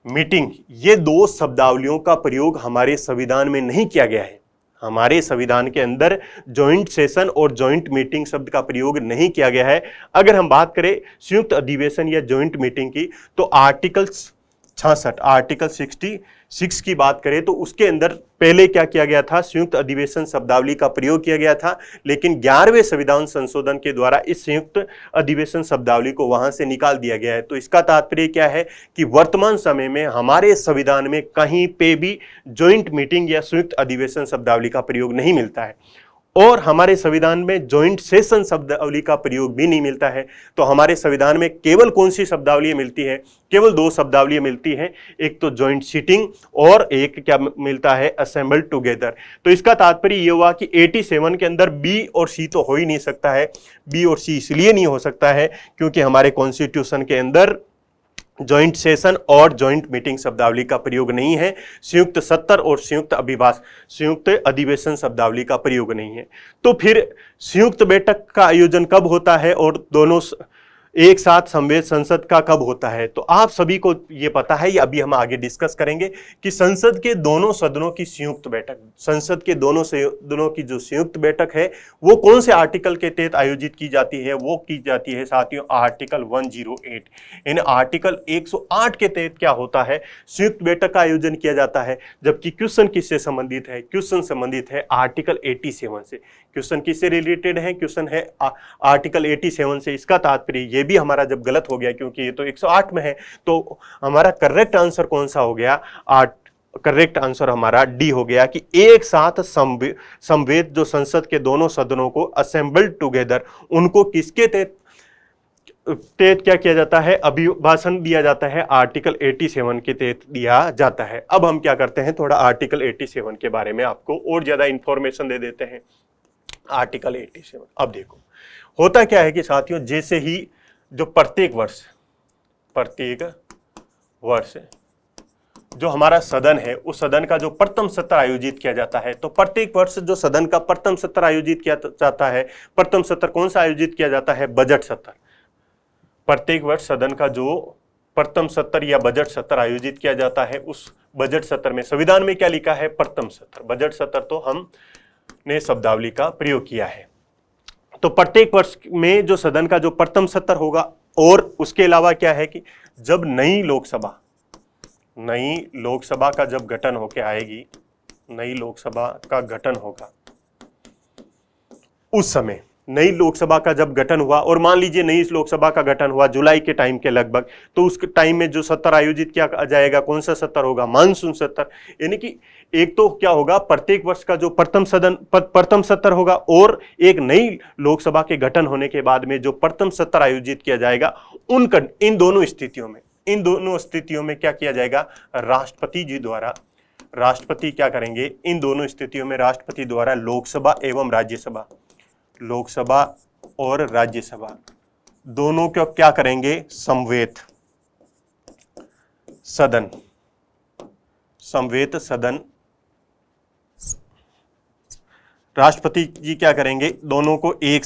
मीटिंग, ये दो शब्दावलियों का प्रयोग हमारे संविधान में नहीं किया गया है। हमारे संविधान के अंदर जॉइंट सेशन और जॉइंट मीटिंग शब्द का प्रयोग नहीं किया गया है। अगर हम बात करें संयुक्त अधिवेशन या जॉइंट मीटिंग की, तो आर्टिकल 66 की बात करें तो उसके अंदर पहले क्या किया गया था, संयुक्त अधिवेशन शब्दावली का प्रयोग किया गया था। लेकिन 11वें संविधान संशोधन के द्वारा इस संयुक्त अधिवेशन शब्दावली को वहां से निकाल दिया गया है। तो इसका तात्पर्य क्या है कि वर्तमान समय में हमारे संविधान में कहीं पे भी जॉइंट मीटिंग या संयुक्त अधिवेशन शब्दावली का प्रयोग नहीं मिलता है, और हमारे संविधान में जॉइंट सेशन शब्दावली का प्रयोग भी नहीं मिलता है। तो हमारे संविधान में केवल कौन सी शब्दावली मिलती है, केवल दो शब्दावली मिलती है, एक तो जॉइंट सीटिंग और एक क्या मिलता है, असेंबल्ड टुगेदर। तो इसका तात्पर्य यह हुआ कि 87 के अंदर बी और सी तो हो ही नहीं सकता है। बी और सी इसलिए नहीं हो सकता है क्योंकि हमारे कॉन्स्टिट्यूशन के अंदर जॉइंट सेशन और जॉइंट मीटिंग शब्दावली का प्रयोग नहीं है। संयुक्त सत्र और संयुक्त अधिवेशन शब्दावली का प्रयोग नहीं है। तो फिर संयुक्त बैठक का आयोजन कब होता है और दोनों एक साथ समवेत संसद का कब होता है, तो आप सभी को ये पता है, ये अभी हम आगे डिस्कस करेंगे कि संसद के दोनों सदनों की संयुक्त बैठक, संसद के दोनों सदनों की जो संयुक्त बैठक है वो कौन से आर्टिकल के तहत आयोजित की जाती है, वो की जाती है साथियों आर्टिकल 108। इन आर्टिकल 108 के तहत क्या होता है, संयुक्त बैठक का आयोजन किया जाता है। जबकि क्वेश्चन किससे संबंधित है, क्वेश्चन संबंधित है आर्टिकल 87 से। क्वेश्चन किससे रिलेटेड है, क्वेश्चन है आर्टिकल 87 से। इसका तात्पर्य ये भी हमारा जब गलत हो गया, क्योंकि ये तो 108 में है, तो हमारा करेक्ट आंसर कौन सा हो गया, करेक्ट आंसर हमारा डी हो गया कि एक साथ समवेत जो संसद के दोनों सदनों को असेंबल्ड टुगेदर, उनको किसके तहत क्या किया जाता है, अभिभाषण दिया जाता है, आर्टिकल 87 के तहत दिया जाता है। अब हम क्या करते हैं, थोड़ा आर्टिकल 87 के बारे में आपको और ज्यादा इंफॉर्मेशन दे देते हैं। आर्टिकल 87, अब देखो होता क्या है कि साथियों, जैसे ही जो प्रत्येक वर्ष जो हमारा सदन है, उस सदन का जो प्रथम सत्र आयोजित किया जाता है, तो प्रत्येक वर्ष जो सदन का प्रथम सत्र आयोजित किया जाता है, प्रथम सत्र कौन सा आयोजित किया जाता है, बजट सत्र। प्रत्येक वर्ष सदन का जो प्रथम सत्र या बजट सत्र आयोजित किया जाता है, उस बजट सत्र में संविधान में क्या लिखा है, प्रथम सत्र। बजट सत्र तो हमने शब्दावली का प्रयोग किया है। तो प्रत्येक वर्ष में जो सदन का जो प्रथम सत्र होगा, और उसके अलावा क्या है कि जब नई लोकसभा का जब गठन होके आएगी, नई लोकसभा का गठन होगा, उस समय नई लोकसभा का जब गठन हुआ, और मान लीजिए नई लोकसभा का गठन हुआ जुलाई के टाइम के लगभग, तो उस टाइम में जो सत्र आयोजित किया जाएगा, कौन सा सत्र होगा? मानसून सत्र। यानी कि एक तो क्या होगा, प्रत्येक वर्ष का जो प्रथम सत्र होगा, और एक नई लोकसभा के गठन होने के बाद में जो प्रथम सत्र आयोजित किया जाएगा, इन दोनों स्थितियों में क्या किया जाएगा? राष्ट्रपति जी द्वारा, राष्ट्रपति क्या करेंगे? इन दोनों स्थितियों में राष्ट्रपति द्वारा लोकसभा और राज्यसभा दोनों को क्या करेंगे? समवेत सदन राष्ट्रपति जी क्या करेंगे? दोनों को एक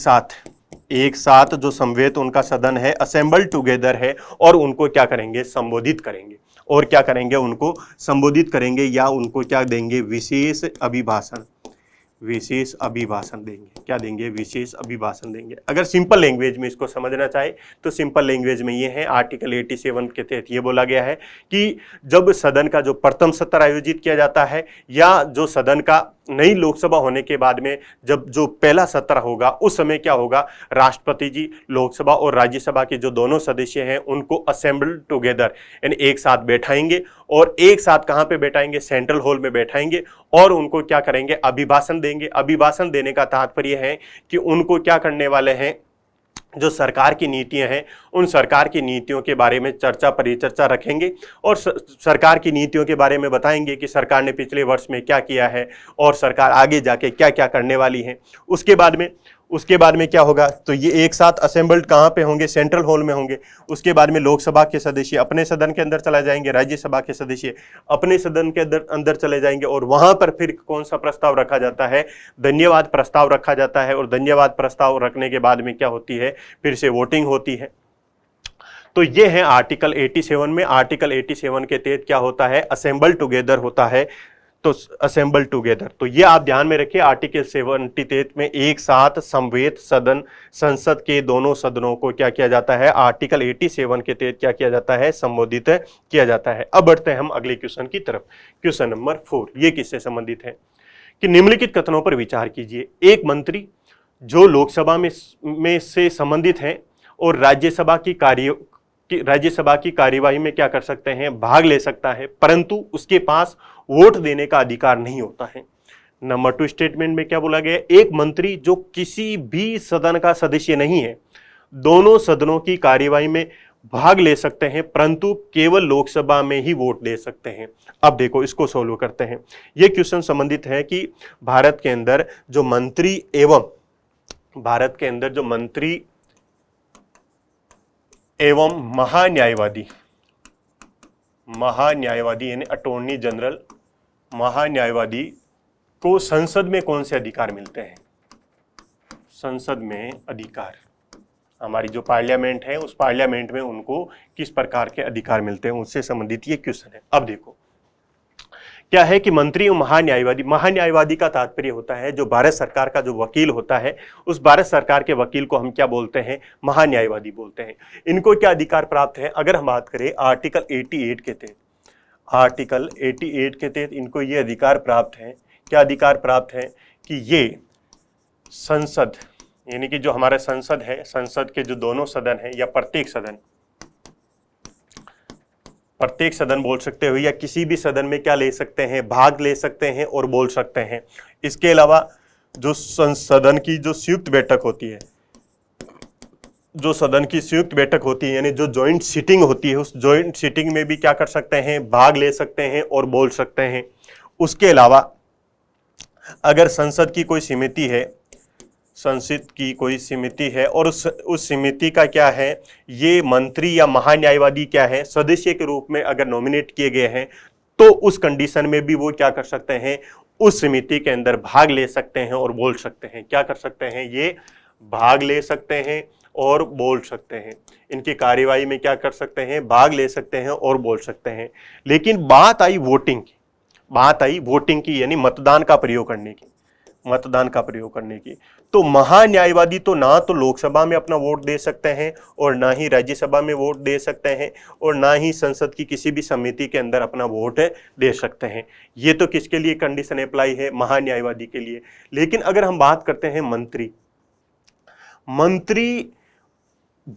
साथ जो समवेत उनका सदन है, असेंबल टुगेदर है, और उनको क्या करेंगे? संबोधित करेंगे। और क्या करेंगे? उनको संबोधित करेंगे, या उनको क्या देंगे? विशेष अभिभाषण देंगे। क्या देंगे? विशेष अभिभाषण देंगे। अगर सिंपल लैंग्वेज में इसको समझना चाहे तो सिंपल लैंग्वेज में ये है, आर्टिकल 87 के तहत ये बोला गया है कि जब सदन का जो प्रथम सत्र आयोजित किया जाता है, या जो सदन का नई लोकसभा होने के बाद में जब जो पहला सत्र होगा, उस समय क्या होगा? राष्ट्रपति जी लोकसभा और राज्यसभा के जो दोनों सदस्य हैं उनको असेंबल टुगेदर यानी एक साथ बैठाएंगे, और एक साथ कहां पे बैठाएंगे? सेंट्रल हॉल में बैठाएंगे, और उनको क्या करेंगे? अभिभाषण देंगे। अभिभाषण देने का तात्पर्य है कि उनको क्या करने वाले हैं? जो सरकार की नीतियां हैं, उन सरकार की नीतियों के बारे में परिचर्चा रखेंगे, और सरकार की नीतियों के बारे में बताएंगे कि सरकार ने पिछले वर्ष में क्या किया है, और सरकार आगे जाके क्या क्या करने वाली है। उसके बाद में क्या होगा? तो ये एक साथ असेंबल्ड कहाँ पे होंगे? सेंट्रल हॉल में होंगे। उसके बाद में लोकसभा के सदस्य अपने सदन के अंदर चला जाएंगे, राज्यसभा के सदस्य अपने सदन के अंदर चले जाएंगे, और वहां पर फिर कौन सा प्रस्ताव रखा जाता है? धन्यवाद प्रस्ताव रखा जाता है, और धन्यवाद प्रस्ताव रखने के बाद में क्या होती है? फिर से वोटिंग होती है। तो ये है आर्टिकल 87 में। आर्टिकल 87 के तहत क्या होता है? असेंबल टुगेदर होता है। तो असेंबल टुगेदर, तो ये आप ध्यान में रखिए, आर्टिकल 73 में एक साथ समवेत संसद के दोनों सदनों को क्या किया जाता है? आर्टिकल 87 के तहत क्या किया जाता है? संबोधित किया जाता है। अब बढ़ते हैं हम अगले क्वेश्चन की तरफ। क्वेश्चन नंबर 4, ये किससे संबंधित है कि निम्नलिखित कथनों पर विचार कीजिए। एक मंत्री जो लोकसभा में से संबंधित हैं और राज्यसभा की कार्यवाही में क्या कर सकते हैं? भाग ले सकता है, परंतु उसके पास वोट देने का अधिकार नहीं होता है। नंबर 2 स्टेटमेंट में क्या बोला गया? एक मंत्री जो किसी भी सदन का सदस्य नहीं है, दोनों सदनों की कार्यवाही में भाग ले सकते हैं, परंतु केवल लोकसभा में ही वोट दे सकते हैं। अब देखो, इसको सोल्व करते हैं। यह क्वेश्चन संबंधित है कि भारत के अंदर जो मंत्री एवं महान्यायवादी यानी अटॉर्नी जनरल, महान्यायवादी को संसद में कौन से अधिकार मिलते हैं? संसद में अधिकार, हमारी जो पार्लियामेंट है उस पार्लियामेंट में उनको किस प्रकार के अधिकार मिलते हैं, उससे संबंधित ये क्वेश्चन है। अब देखो क्या है कि मंत्री और महान्यायवादी का तात्पर्य होता है जो भारत सरकार का जो वकील होता है, उस भारत सरकार के वकील को हम क्या बोलते हैं? महान्यायवादी बोलते हैं। इनको क्या अधिकार प्राप्त है? अगर हम बात करें आर्टिकल 88 के तहत, आर्टिकल 88 के तहत इनको ये अधिकार प्राप्त है। क्या अधिकार प्राप्त है? कि ये संसद यानी कि जो हमारा संसद है, संसद के जो दोनों सदन है या प्रत्येक सदन बोल सकते हो, या किसी भी सदन में क्या ले सकते हैं? भाग ले सकते हैं और बोल सकते हैं। इसके अलावा जो सदन की जो संयुक्त बैठक होती है, यानी जो जॉइंट सीटिंग होती है, उस जॉइंट सीटिंग में भी क्या कर सकते हैं? भाग ले सकते हैं और बोल सकते हैं। उसके अलावा अगर संसद की कोई समिति है और उस समिति का क्या है, ये मंत्री या महान्यायवादी क्या है, सदस्य के रूप में अगर नॉमिनेट किए गए हैं, तो उस कंडीशन में भी वो क्या कर सकते हैं? उस समिति के अंदर भाग ले सकते हैं और बोल सकते हैं। क्या कर सकते हैं? ये भाग ले सकते हैं और बोल सकते हैं। इनकी कार्यवाही में क्या कर सकते हैं? भाग ले सकते हैं और बोल सकते हैं। लेकिन बात आई वोटिंग की यानी मतदान का प्रयोग करने की। मतदान का प्रयोग करने की। तो महान्यायवादी तो ना तो लोकसभा में अपना वोट दे सकते हैं और ना ही राज्यसभा में वोट दे सकते हैं और ना ही संसद की किसी भी समिति के अंदर अपना वोट दे सकते हैं। ये तो किसके लिए कंडीशन अप्लाई है? महान्यायवादी के लिए। लेकिन अगर हम बात करते हैं मंत्री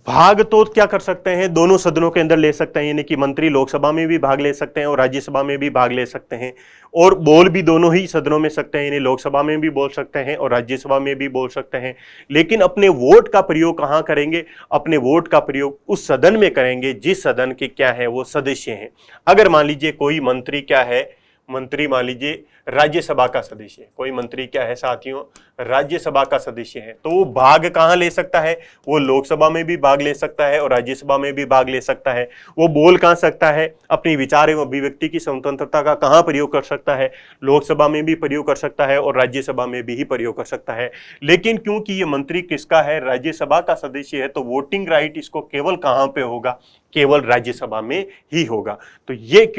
भाग तो क्या कर सकते हैं? दोनों सदनों के अंदर ले सकते हैं, यानी कि मंत्री लोकसभा में भी भाग ले सकते हैं और राज्यसभा में भी भाग ले सकते हैं और बोल भी दोनों ही सदनों में सकते हैं, यानी लोकसभा में भी बोल सकते हैं और राज्यसभा में भी बोल सकते हैं। लेकिन अपने वोट का प्रयोग कहां करेंगे? अपने वोट का प्रयोग उस सदन में करेंगे जिस सदन के क्या है वो सदस्य हैं। अगर मान लीजिए कोई मंत्री क्या है, मंत्री मान लीजिए राज्यसभा का सदस्य है, कोई मंत्री क्या है साथियों? राज्यसभा का सदस्य है, तो वो भाग कहां ले सकता है? वो लोकसभा में भी भाग ले सकता है और राज्यसभा में भी भाग ले सकता है। वो बोल कहां सकता है? अपनी विचार एवं अभिव्यक्ति की स्वतंत्रता का कहां प्रयोग कर सकता है? लोकसभा में भी प्रयोग कर सकता है और राज्यसभा में भी ही प्रयोग कर सकता है। लेकिन क्योंकि ये मंत्री किसका है? राज्यसभा का सदस्य है, तो वोटिंग राइट इसको केवल कहां पे होगा? केवल राज्यसभा में ही होगा। तो ये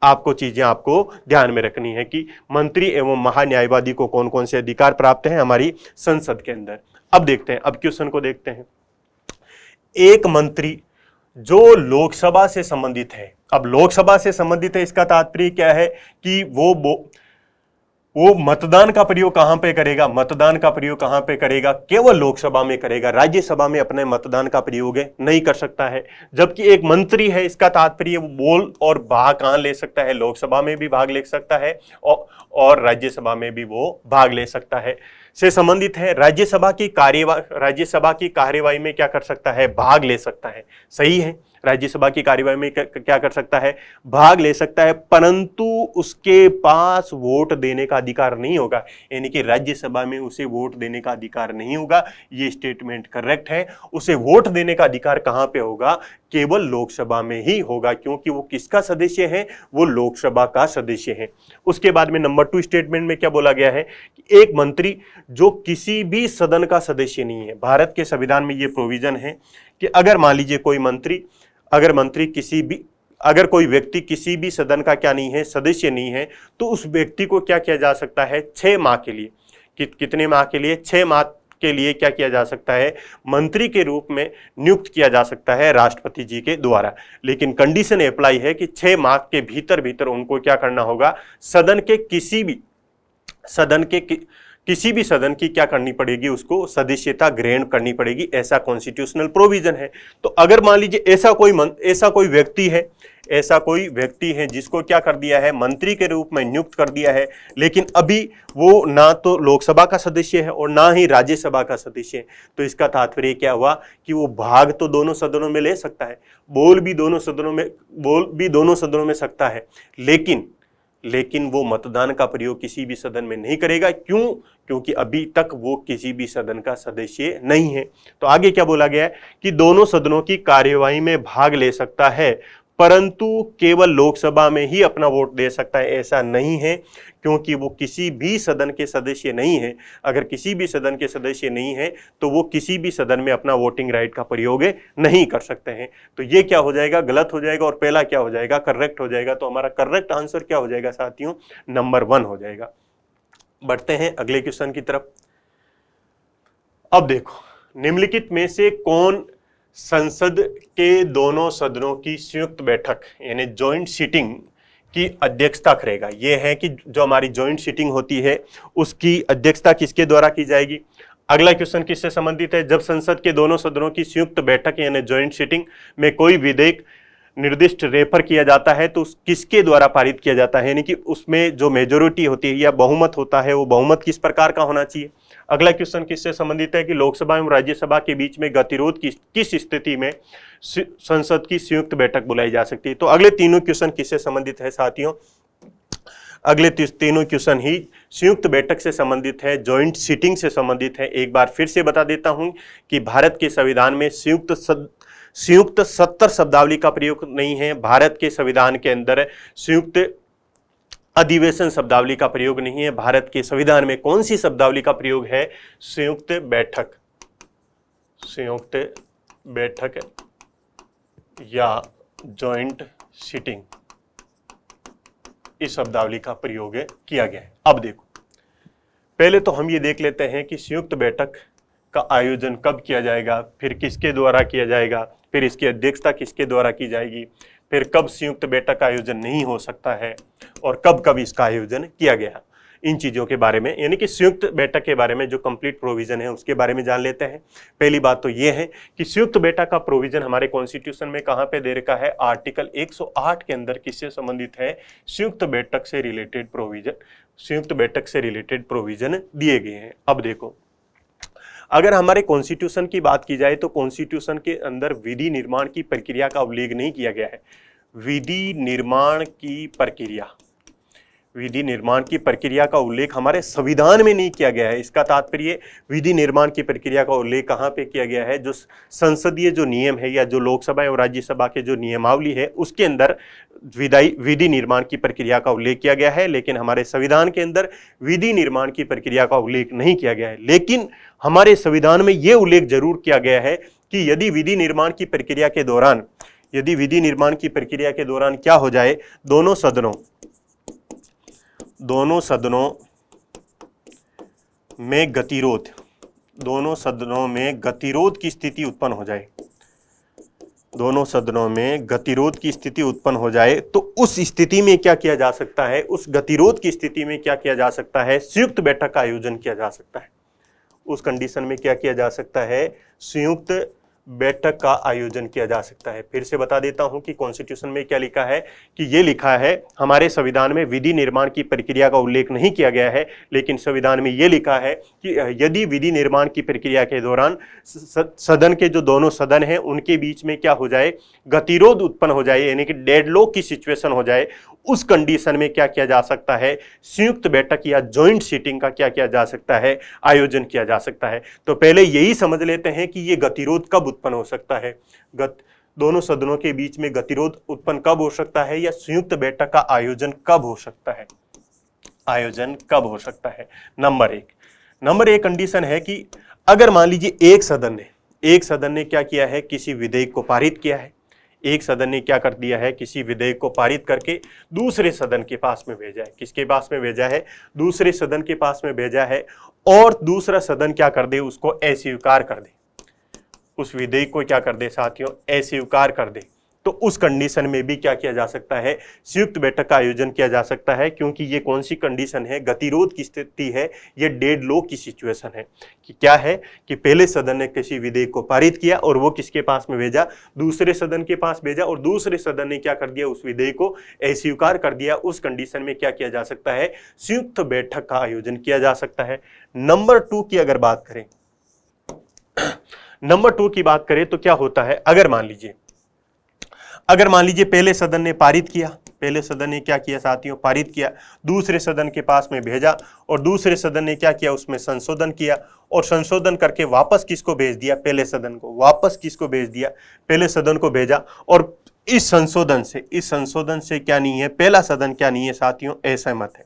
आपको चीजें आपको ध्यान में रखनी है कि मंत्री एवं महान्यायवादी को कौन कौन से अधिकार प्राप्त हैं हमारी संसद के अंदर। अब देखते हैं, अब क्वेश्चन को देखते हैं। एक मंत्री जो लोकसभा से संबंधित है, अब लोकसभा से संबंधित है इसका तात्पर्य क्या है कि वो मतदान का प्रयोग कहां पे करेगा? मतदान का प्रयोग कहां पे करेगा? केवल लोकसभा में करेगा, राज्यसभा में अपने मतदान का प्रयोग नहीं कर सकता है। जबकि एक मंत्री है, इसका तात्पर्य वो बोल और भाग कहां ले सकता है? लोकसभा में भी भाग ले सकता है और राज्यसभा में भी वो भाग ले सकता है। से संबंधित है, राज्यसभा की कार्यवाही में क्या कर सकता है? भाग ले सकता है। सही है, राज्यसभा की कार्यवाही में क्या कर सकता है? भाग ले सकता है, परंतु उसके पास वोट देने का अधिकार नहीं होगा, यानी कि राज्यसभा में उसे वोट देने का अधिकार नहीं होगा। ये स्टेटमेंट करेक्ट है। उसे वोट देने का अधिकार कहां पे होगा? केवल लोकसभा में ही होगा, क्योंकि वो किसका सदस्य है? वो लोकसभा का सदस्य है। उसके बाद में नंबर 2 स्टेटमेंट में क्या बोला गया है कि एक मंत्री जो किसी भी सदन का सदस्य नहीं है, भारत के संविधान में ये प्रोविजन है कि अगर मान लीजिए अगर कोई व्यक्ति किसी भी सदन का क्या नहीं है? सदस्य नहीं है, तो उस व्यक्ति को क्या किया जा सकता है? 6 माह के लिए, कितने माह के लिए? 6 माह के लिए क्या किया जा सकता है? मंत्री के रूप में नियुक्त किया जा सकता है राष्ट्रपति जी के द्वारा। लेकिन कंडीशन अप्लाई है कि 6 माह के भीतर उनको क्या करना होगा? सदन के किसी भी सदन की क्या करनी पड़ेगी? उसको सदस्यता ग्रहण करनी पड़ेगी, ऐसा कॉन्स्टिट्यूशनल प्रोविजन है। तो अगर मान लीजिए ऐसा कोई व्यक्ति है जिसको क्या कर दिया है? मंत्री के रूप में नियुक्त कर दिया है, लेकिन अभी वो ना तो लोकसभा का सदस्य है और ना ही राज्यसभा का सदस्य है, तो इसका तात्पर्य क्या हुआ कि वो भाग तो दोनों सदनों में ले सकता है, बोल भी दोनों सदनों में सकता है, लेकिन वो मतदान का प्रयोग किसी भी सदन में नहीं करेगा। क्यों? क्योंकि अभी तक वो किसी भी सदन का सदस्य नहीं है। तो आगे क्या बोला गया है कि दोनों सदनों की कार्यवाही में भाग ले सकता है, परंतु केवल लोकसभा में ही अपना वोट दे सकता है। ऐसा नहीं है, क्योंकि वो किसी भी सदन के सदस्य नहीं है। अगर किसी भी सदन के सदस्य नहीं है तो वो किसी भी सदन में अपना वोटिंग राइट का प्रयोग नहीं कर सकते हैं। तो ये क्या हो जाएगा? गलत हो जाएगा और पहला क्या हो जाएगा? करेक्ट हो जाएगा। तो हमारा करेक्ट आंसर क्या हो जाएगा साथियों? नंबर 1 हो जाएगा। बढ़ते हैं अगले क्वेश्चन की तरफ। अब देखो, निम्नलिखित में से कौन संसद के दोनों सदनों की संयुक्त बैठक यानी जॉइंट सीटिंग की अध्यक्षता करेगा? यह है कि जो हमारी जॉइंट सीटिंग होती है उसकी अध्यक्षता किसके द्वारा की जाएगी? अगला क्वेश्चन किससे संबंधित है? जब संसद के दोनों सदनों की संयुक्त बैठक यानी जॉइंट सीटिंग में कोई विधेयक निर्दिष्ट रेफर किया जाता है तो किसके द्वारा पारित किया जाता है, यानी कि उसमें जो मेजोरिटी होती है या बहुमत होता है, वो बहुमत किस प्रकार का होना चाहिए? अगला क्वेश्चन किससे संबंधित है कि लोकसभा एवं राज्यसभा के बीच में गतिरोध किस स्थिति में संसद की संयुक्त बैठक बुलाई जा सकती है? तो अगले तीनों क्वेश्चन किससे संबंधित है साथियों? अगले तीनों क्वेश्चन ही संयुक्त बैठक से संबंधित है, जॉइंट सीटिंग से संबंधित है। एक बार फिर से बता देता हूं कि भारत के संविधान में संयुक्त 70 शब्दावली का प्रयोग नहीं है। भारत के संविधान के अंदर संयुक्त अधिवेशन शब्दावली का प्रयोग नहीं है। भारत के संविधान में कौन सी शब्दावली का प्रयोग है? संयुक्त बैठक या जॉइंट सीटिंग, इस शब्दावली का प्रयोग किया गया है। अब देखो, पहले तो हम ये देख लेते हैं कि संयुक्त बैठक का आयोजन कब किया जाएगा, फिर किसके द्वारा किया जाएगा, फिर इसकी अध्यक्षता किसके द्वारा की जाएगी, फिर कब संयुक्त बैठक का आयोजन नहीं हो सकता है और कब कब इसका आयोजन किया गया। इन चीज़ों के बारे में, यानी कि संयुक्त बैठक के बारे में जो कंप्लीट प्रोविजन है उसके बारे में जान लेते हैं। पहली बात तो ये है कि संयुक्त बैठक का प्रोविजन हमारे कॉन्स्टिट्यूशन में कहाँ पे दे रखा है, आर्टिकल 108 के अंदर किससे संबंधित है, संयुक्त बैठक से रिलेटेड प्रोविजन, संयुक्त बैठक से रिलेटेड प्रोविजन दिए गए हैं। अब देखो, अगर हमारे कॉन्स्टिट्यूशन की बात की जाए तो कॉन्स्टिट्यूशन के अंदर विधि निर्माण की प्रक्रिया का उल्लेख नहीं किया गया है। विधि निर्माण की प्रक्रिया, विधि निर्माण की प्रक्रिया का उल्लेख हमारे संविधान में नहीं किया गया है। इसका तात्पर्य विधि निर्माण की प्रक्रिया का उल्लेख कहाँ पे किया गया है, जो संसदीय जो नियम है या जो लोकसभा और राज्यसभा के जो नियमावली है उसके अंदर विधि निर्माण की प्रक्रिया का उल्लेख किया गया है, लेकिन हमारे संविधान के अंदर विधि निर्माण की प्रक्रिया का उल्लेख नहीं किया गया है। लेकिन हमारे संविधान में यह उल्लेख जरूर किया गया है कि यदि विधि निर्माण की प्रक्रिया के दौरान, यदि विधि निर्माण की प्रक्रिया के दौरान क्या हो जाए, दोनों सदनों में गतिरोध, दोनों सदनों में गतिरोध की स्थिति उत्पन्न हो जाए, दोनों सदनों में गतिरोध की स्थिति उत्पन्न हो जाए, तो उस स्थिति में क्या किया जा सकता है, उस गतिरोध की स्थिति में क्या किया जा सकता है, संयुक्त बैठक का आयोजन किया जा सकता है। उस कंडीशन में क्या किया जा सकता है, संयुक्त बैठक का आयोजन किया जा सकता है। फिर से बता देता हूं कि कॉन्स्टिट्यूशन में क्या लिखा है, कि ये लिखा है, हमारे संविधान में विधि निर्माण की प्रक्रिया का उल्लेख नहीं किया गया है, लेकिन संविधान में ये लिखा है कि यदि विधि निर्माण की प्रक्रिया के दौरान सदन के जो दोनों सदन हैं उनके बीच में क्या हो जाए, गतिरोध उत्पन्न हो जाए, यानी कि डेडलॉक की सिचुएशन हो जाए, उस कंडीशन में क्या किया जा सकता है, संयुक्त बैठक या जॉइंट सीटिंग का क्या किया जा सकता है, आयोजन किया जा सकता है। तो पहले यही समझ लेते हैं कि ये गतिरोध कब उत्पन्न हो सकता है, दोनों सदनों के बीच में गतिरोध उत्पन्न कब हो सकता है, या संयुक्त बैठक का आयोजन कब हो सकता है, आयोजन कब हो सकता है। नंबर एक कंडीशन है कि अगर मान लीजिए एक सदन ने क्या किया है, किसी विधेयक को पारित किया है, एक सदन ने क्या कर दिया है, किसी विधेयक को पारित करके दूसरे सदन के पास में भेजा है। किसके पास में भेजा है, दूसरे सदन के पास में भेजा है, और दूसरा सदन क्या कर दे, उसको अस्वीकार कर दे, उस विधेयक को क्या कर दे साथियों, अस्वीकार कर दे। तो उस कंडीशन में भी क्या किया जा सकता है, संयुक्त बैठक का आयोजन किया जा सकता है, क्योंकि ये कौन सी कंडीशन है, गतिरोध की स्थिति है, ये डेडलॉक की सिचुएशन है। कि क्या है कि पहले सदन ने किसी विधेयक को पारित किया और वो किसके पास में भेजा, दूसरे सदन के पास भेजा, और दूसरे सदन ने क्या कर दिया, उस विधेयक को अस्वीकार कर दिया। उस कंडीशन में क्या किया जा सकता है, संयुक्त बैठक का आयोजन किया जा सकता है। नंबर 2 की अगर बात करें, नंबर 2 की बात करें तो क्या होता है, अगर मान लीजिए पहले सदन ने पारित किया, पहले सदन ने क्या किया साथियों, पारित किया, दूसरे सदन के पास में भेजा, और दूसरे सदन ने क्या किया, उसमें संशोधन किया, और संशोधन करके वापस किसको भेज दिया, पहले सदन को, वापस किसको भेज दिया, पहले सदन को भेजा। और इस संशोधन से क्या नहीं है, पहला सदन क्या नहीं है साथियों, असहमत है,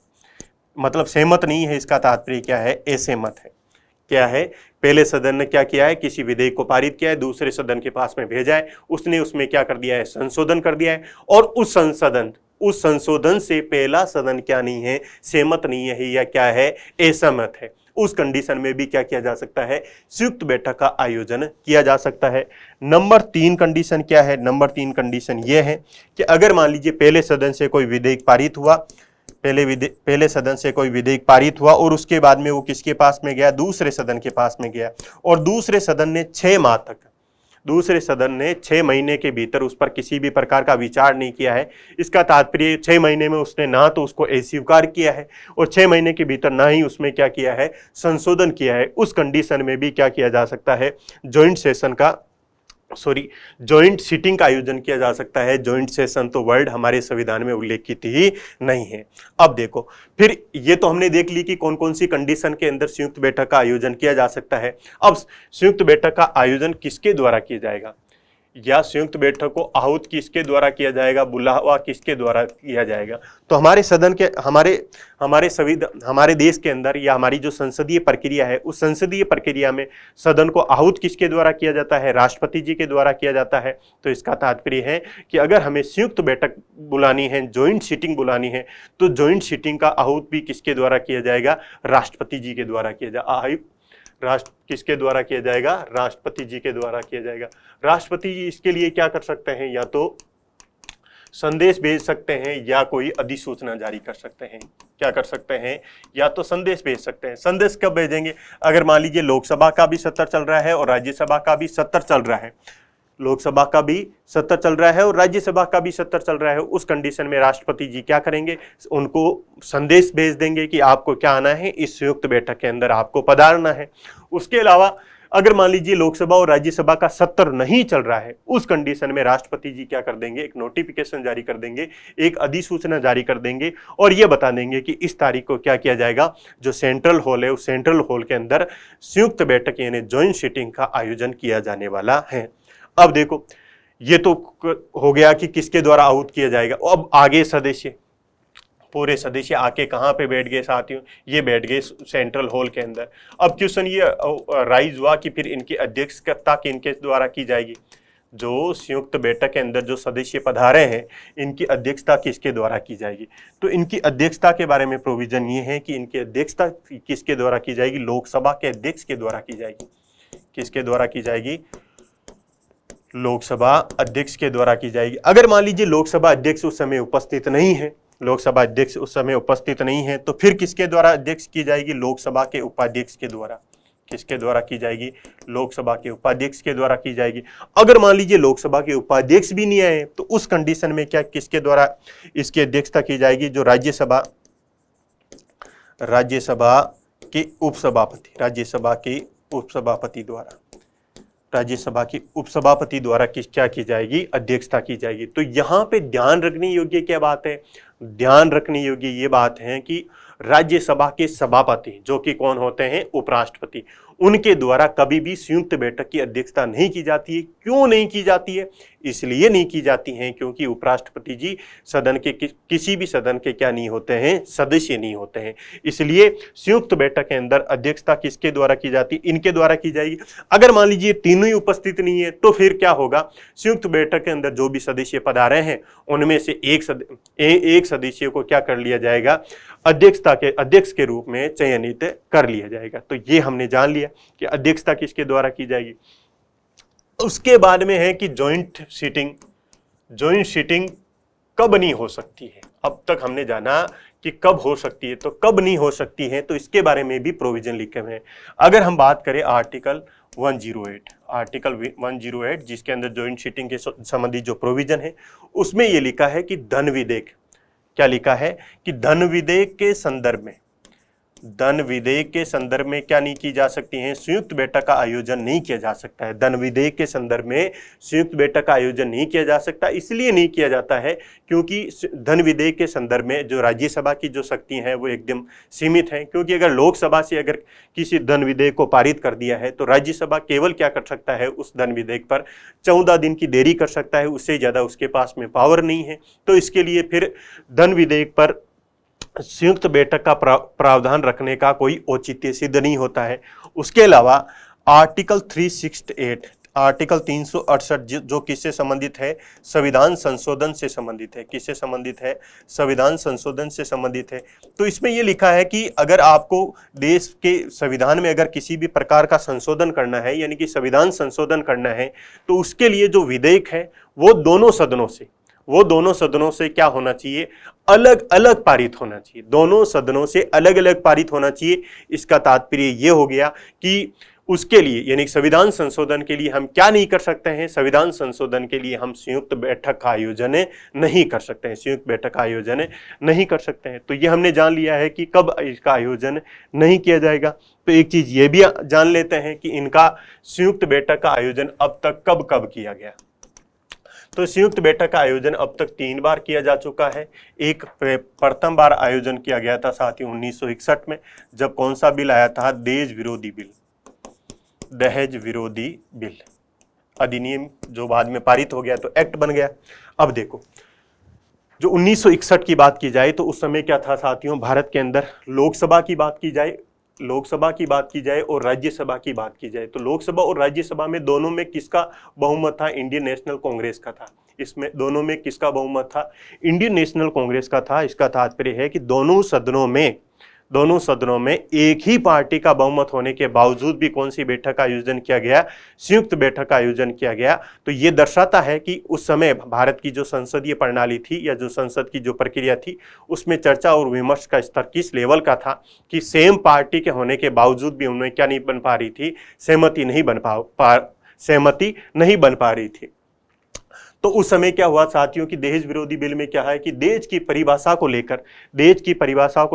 मतलब सहमत नहीं है। इसका तात्पर्य क्या है, असहमत है। क्या है, पहले सदन ने क्या किया है, किसी विधेयक को पारित किया है, दूसरे सदन के पास में भेजा है, उसने उसमें क्या कर दिया है, संशोधन कर दिया है, और उस संशोधन से पहला सदन क्या नहीं है, सहमत नहीं है, या क्या है, असहमत है। उस कंडीशन में भी क्या किया जा सकता है, संयुक्त बैठक का आयोजन किया जा सकता है। नंबर 3 कंडीशन क्या है, नंबर 3 कंडीशन यह है कि अगर मान लीजिए पहले सदन से कोई विधेयक पारित हुआ, पहले सदन से कोई विधेयक पारित हुआ, और उसके बाद में वो किसके पास में गया, दूसरे सदन के पास में गया, और दूसरे सदन ने 6 माह तक, दूसरे सदन ने 6 महीने के भीतर उस पर किसी भी प्रकार का विचार नहीं किया है। इसका तात्पर्य 6 महीने में उसने ना तो उसको अस्वीकार किया है, और 6 महीने के भीतर ना ही उसमें क्या किया है, संशोधन किया है। उस कंडीशन में भी क्या किया जा सकता है, जॉइंट सीटिंग का आयोजन किया जा सकता है। जॉइंट सेशन तो वर्ड हमारे संविधान में उल्लेखित ही नहीं है। अब देखो, फिर ये तो हमने देख ली कि कौन कौन सी कंडीशन के अंदर संयुक्त बैठक का आयोजन किया जा सकता है। अब संयुक्त बैठक का आयोजन किसके द्वारा किया जाएगा, या संयुक्त बैठक को आहूत किसके द्वारा किया जाएगा, बुलावा किसके द्वारा किया जाएगा। तो हमारे सदन के हमारे देश के अंदर या हमारी जो संसदीय प्रक्रिया है, उस संसदीय प्रक्रिया में सदन को आहूत किसके द्वारा किया जाता है, राष्ट्रपति जी के द्वारा किया जाता है। तो इसका तात्पर्य है कि अगर हमें संयुक्त बैठक बुलानी है, ज्वाइंट सीटिंग बुलानी है, तो ज्वाइंट सीटिंग का आहूत भी किसके द्वारा किया जाएगा, राष्ट्रपति जी के द्वारा किया जाएगा। किसके द्वारा किया जाएगा, राष्ट्रपति जी के द्वारा किया जाएगा। राष्ट्रपति जी इसके लिए क्या कर सकते हैं, या तो संदेश भेज सकते हैं या कोई अधिसूचना जारी कर सकते हैं। क्या कर सकते हैं, या तो संदेश भेज सकते हैं। संदेश कब भेजेंगे, अगर मान लीजिए लोकसभा का भी सत्र चल रहा है और राज्यसभा का भी सत्र चल रहा है, लोकसभा का भी सत्र चल रहा है और राज्यसभा का भी सत्र चल रहा है, उस कंडीशन में राष्ट्रपति जी क्या करेंगे, उनको संदेश भेज देंगे कि आपको क्या आना है, इस संयुक्त बैठक के अंदर आपको पधारना है। उसके अलावा अगर मान लीजिए लोकसभा और राज्यसभा का सत्र नहीं चल रहा है, उस कंडीशन में राष्ट्रपति जी क्या कर देंगे, एक नोटिफिकेशन जारी कर देंगे, एक अधिसूचना जारी कर देंगे और ये बता देंगे कि इस तारीख को क्या किया जाएगा, जो सेंट्रल हॉल है उस सेंट्रल हॉल के अंदर संयुक्त बैठक यानी ज्वाइंट सीटिंग का आयोजन किया जाने वाला है। अब देखो, ये तो हो गया कि किसके द्वारा आहूत किया जाएगा। अब आगे सदस्य, पूरे सदस्य आके कहाँ पे बैठ गए साथियों, ये बैठ गए सेंट्रल हॉल के अंदर। अब क्वेश्चन ये राइज हुआ कि फिर इनकी अध्यक्षता किनके द्वारा की जाएगी, जो संयुक्त बैठक के अंदर जो सदस्य पधारे हैं इनकी अध्यक्षता किसके द्वारा की जाएगी। तो इनकी अध्यक्षता के बारे में प्रोविजन ये है कि इनकी अध्यक्षता किसके द्वारा की जाएगी, लोकसभा के अध्यक्ष के द्वारा की जाएगी। किसके द्वारा की जाएगी, लोकसभा अध्यक्ष के द्वारा की जाएगी। अगर मान लीजिए लोकसभा अध्यक्ष उस समय उपस्थित नहीं है, लोकसभा अध्यक्ष उस समय उपस्थित नहीं है, तो फिर किसके द्वारा अध्यक्ष की जाएगी, लोकसभा के उपाध्यक्ष के द्वारा। किसके द्वारा की जाएगी, लोकसभा के उपाध्यक्ष के द्वारा की जाएगी। अगर मान लीजिए लोकसभा के उपाध्यक्ष भी नहीं आए, तो उस कंडीशन में क्या किसके द्वारा इसकी अध्यक्षता की जाएगी, जो राज्यसभा के उपसभापति, राज्यसभा के उपसभापति द्वारा, राज्यसभा की उपसभापति द्वारा क्या की जाएगी, अध्यक्षता की जाएगी। तो यहाँ पे ध्यान रखने योग्य क्या बात है, ध्यान रखने योग्य ये बात है कि राज्यसभा के सभापति जो कि कौन होते हैं, उपराष्ट्रपति, उनके द्वारा कभी भी संयुक्त बैठक की अध्यक्षता नहीं की जाती है। क्यों नहीं की जाती है, इसलिए नहीं की जाती है क्योंकि उपराष्ट्रपति जी सदन के किसी भी सदन के क्या नहीं होते हैं, सदस्य नहीं होते हैं। इसलिए संयुक्त बैठक के अंदर अध्यक्षता किसके द्वारा की जाती है, इनके द्वारा की जाएगी। अगर मान लीजिए तीनों ही उपस्थित नहीं है, तो फिर क्या होगा, संयुक्त बैठक के अंदर जो भी सदस्य पधारे हैं उनमें से एक सदस्य को क्या कर लिया जाएगा, अध्यक्ष के रूप में चयनित कर लिया जाएगा। तो ये हमने जान लिया कि अध्यक्षता किसके द्वारा की जाएगी। उसके बाद में है कि ज्वाइंट सीटिंग कब नहीं हो सकती है। अब तक हमने जाना कि कब हो सकती है, तो कब नहीं हो सकती है, तो इसके बारे में भी प्रोविजन लिखे हुए हैं। अगर हम बात करें आर्टिकल 108 जिसके अंदर ज्वाइंट सीटिंग के संबंधी जो प्रोविजन है, उसमें यह लिखा है कि धन विधेयक, क्या लिखा है कि धन विधेयक के संदर्भ में क्या नहीं की जा सकती है, संयुक्त बैठक का आयोजन नहीं किया जा सकता है। धन विधेयक के संदर्भ में संयुक्त बैठक का आयोजन नहीं किया जा सकता, इसलिए नहीं किया जाता है क्योंकि धन विधेयक के संदर्भ में जो राज्यसभा की जो शक्ति है वो एकदम सीमित है। क्योंकि अगर लोकसभा से अगर किसी धन विधेयक को पारित कर दिया है, तो राज्यसभा केवल क्या कर सकता है, उस धन विधेयक पर 14 दिन की देरी कर सकता है, उससे ज्यादा उसके पास में पावर नहीं है। तो इसके लिए फिर धन विधेयक पर संयुक्त बैठक का प्रावधान रखने का कोई औचित्य सिद्ध नहीं होता है। उसके अलावा आर्टिकल 368 जो किससे संबंधित है, संविधान संशोधन से संबंधित है। किससे संबंधित है, संविधान संशोधन से संबंधित है। तो इसमें यह लिखा है कि अगर आपको देश के संविधान में अगर किसी भी प्रकार का संशोधन करना है, यानी कि संविधान संशोधन करना है, तो उसके लिए जो विधेयक है वो दोनों सदनों से क्या होना चाहिए, अलग अलग पारित होना चाहिए। दोनों सदनों से अलग अलग पारित होना चाहिए। इसका तात्पर्य ये हो गया कि उसके लिए यानी संविधान संशोधन के लिए हम क्या नहीं कर सकते हैं, संविधान संशोधन के लिए हम संयुक्त बैठक का आयोजन नहीं कर सकते हैं, संयुक्त बैठक का आयोजन नहीं कर सकते हैं। तो ये हमने जान लिया है कि कब इसका आयोजन नहीं किया जाएगा। तो एक चीज ये भी जान लेते हैं कि इनका संयुक्त बैठक का आयोजन अब तक कब कब किया गया। तो संयुक्त बैठक का आयोजन अब तक 3 बार किया जा चुका है। एक प्रथम बार आयोजन किया गया था साथियों 1961 में, जब कौन सा बिल आया था, दहेज विरोधी बिल। अधिनियम जो बाद में पारित हो गया तो एक्ट बन गया। अब देखो, जो 1961 की बात की जाए तो उस समय क्या था साथियों, भारत के अंदर लोकसभा की बात की जाए और राज्यसभा की बात की जाए तो लोकसभा और राज्यसभा में दोनों में किसका बहुमत था? इंडियन नेशनल कांग्रेस का था। इसमें दोनों में किसका बहुमत था? इंडियन नेशनल कांग्रेस का था। इसका तात्पर्य है कि दोनों सदनों में एक ही पार्टी का बहुमत होने के बावजूद भी कौन सी बैठक का आयोजन किया गया? संयुक्त बैठक का आयोजन किया गया। तो ये दर्शाता है कि उस समय भारत की जो संसदीय प्रणाली थी या जो संसद की जो प्रक्रिया थी उसमें चर्चा और विमर्श का स्तर किस लेवल का था कि सेम पार्टी के होने के बावजूद भी उनमें क्या नहीं बन पा रही थी? सहमति नहीं बन पा रही थी। तो उस समय क्या हुआ साथियों कि दहेज विरोधी बिल में क्या है कि दहेज की परिभाषा को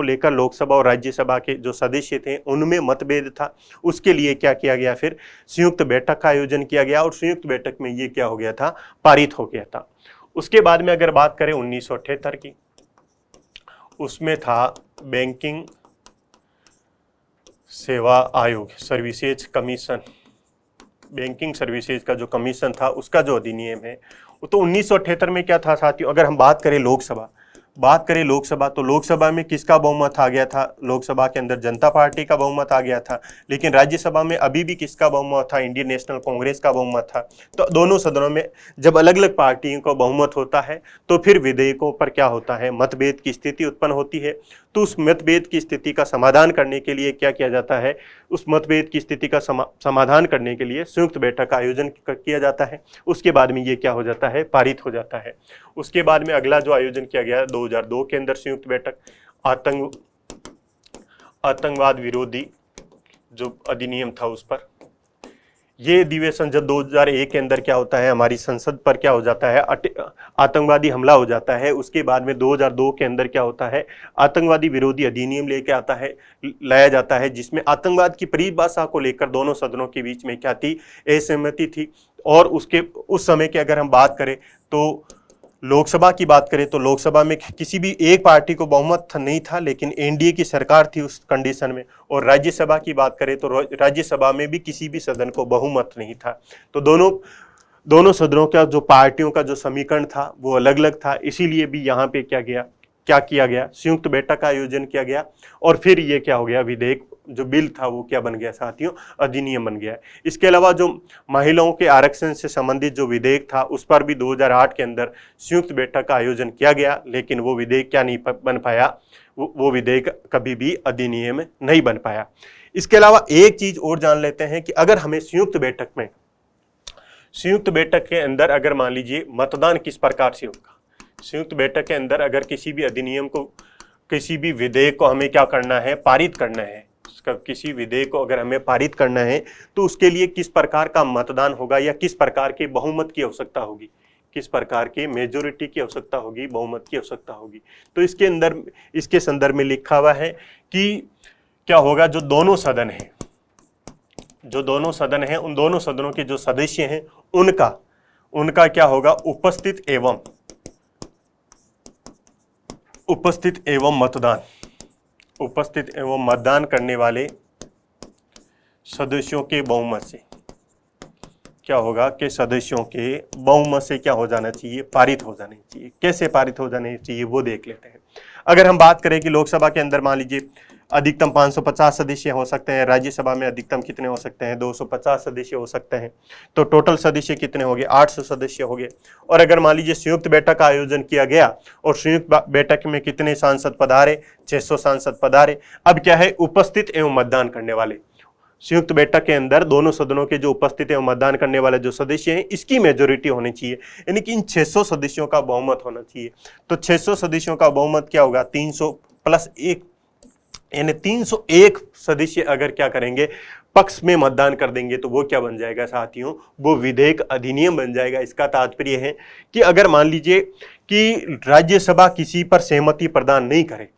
लेकर लोकसभा और राज्यसभा के जो सदस्य थे उनमें मतभेद था। उसके लिए क्या किया गया? फिर संयुक्त बैठक का आयोजन किया गया और संयुक्त बैठक में ये क्या हो गया था? पारित हो गया था। उसके बाद में अगर बात करें 1978 की, उसमें था बैंकिंग सेवा आयोग, सर्विसेज कमीशन। बैंकिंग सर्विसेज का जो कमीशन था उसका जो अधिनियम है तो 1978 में क्या था साथियों? अगर हम बात करें लोकसभा तो लोकसभा में किसका बहुमत आ गया था? लोकसभा के अंदर जनता पार्टी का बहुमत आ गया था। लेकिन राज्यसभा में अभी भी किसका बहुमत था? इंडियन नेशनल कांग्रेस का बहुमत था। तो दोनों सदनों में जब अलग अलग पार्टियों का बहुमत होता है तो फिर विधेयकों पर क्या होता है? मतभेद की स्थिति उत्पन्न होती है। तो उस मतभेद की स्थिति का समाधान करने के लिए क्या किया जाता है? उस मतभेद की स्थिति का समाधान करने के लिए संयुक्त बैठक का आयोजन किया जाता है। उसके बाद में ये क्या हो जाता है? पारित हो जाता है। उसके बाद में अगला जो आयोजन किया गया 2002 के अंदर संयुक्त बैठक, आतंकवाद विरोधी जो अधिनियम था उस पर ये अधिवेशन जब 2001 के अंदर क्या होता है? हमारी संसद पर क्या हो जाता है? आतंकवादी हमला हो जाता है। उसके बाद में 2002 के अंदर क्या होता है? आतंकवादी विरोधी अधिनियम लाया जाता है जिसमें आतंकवाद की परिभाषा को लेकर दोनों सदनों के बीच में क्या थी? असहमति थी। और उस समय की अगर हम बात करें तो लोकसभा की बात करें तो लोकसभा में किसी भी एक पार्टी को बहुमत नहीं था, लेकिन एनडीए की सरकार थी उस कंडीशन में। और राज्यसभा की बात करें तो राज्यसभा में भी किसी भी सदन को बहुमत नहीं था। तो दोनों सदनों का जो पार्टियों का जो समीकरण था वो अलग अलग था। इसीलिए भी यहाँ पे क्या किया गया? संयुक्त बैठक का आयोजन किया गया और फिर ये क्या हो गया? विधेयक जो बिल था वो क्या बन गया साथियों? अधिनियम बन गया। इसके अलावा जो महिलाओं के आरक्षण से संबंधित जो विधेयक था उस पर भी 2008 के अंदर संयुक्त बैठक का आयोजन किया गया, लेकिन वो विधेयक क्या नहीं बन पाया? वो विधेयक कभी भी अधिनियम नहीं बन पाया। इसके अलावा एक चीज और जान लेते हैं कि अगर हमें संयुक्त बैठक के अंदर अगर मान लीजिए मतदान किस प्रकार से होगा? संयुक्त बैठक के अंदर अगर किसी भी अधिनियम को, किसी भी विधेयक को हमें क्या करना है? पारित करना है। किसी विधेयक को अगर हमें पारित करना है तो उसके लिए किस प्रकार का मतदान होगा या किस प्रकार के बहुमत की आवश्यकता होगी? किस प्रकार की मेजोरिटी की आवश्यकता होगी? बहुमत की आवश्यकता होगी। तो इसके संदर्भ में लिखा हुआ है कि क्या होगा? जो दोनों सदन हैं उन दोनों सदनों के जो सदस्य हैं उनका क्या होगा? उपस्थित एवं मतदान करने वाले सदस्यों के बहुमत से क्या होगा? कि सदस्यों के बहुमत से क्या हो जाना चाहिए? पारित हो जाना चाहिए। कैसे पारित हो जाने चाहिए वो देख लेते हैं। अगर हम बात करें कि लोकसभा के अंदर मान लीजिए अधिकतम 550 सदस्य हो सकते हैं, राज्यसभा में अधिकतम कितने हो सकते हैं? 250 सदस्य हो सकते हैं। तो टोटल सदस्य कितने हो गए? 800 सदस्य हो गए। और अगर मान लीजिए संयुक्त बैठक का आयोजन किया गया और संयुक्त बैठक में कितने सांसद पधारे? 600 सांसद पधारे। अब क्या है? उपस्थित एवं मतदान करने वाले, संयुक्त बैठक के अंदर दोनों सदनों के जो उपस्थित एवं मतदान करने वाले जो सदस्य हैं इसकी मेजोरिटी होनी चाहिए, यानी कि इन 600 सदस्यों का बहुमत होना चाहिए। तो 600 सदस्यों का बहुमत क्या होगा? 300 प्लस 1, यानी 301 सदस्य अगर क्या करेंगे? पक्ष में मतदान कर देंगे तो वो क्या बन जाएगा साथियों? वो विधेयक अधिनियम बन जाएगा। इसका तात्पर्य है कि अगर मान लीजिए कि राज्यसभा किसी पर सहमति प्रदान नहीं करे,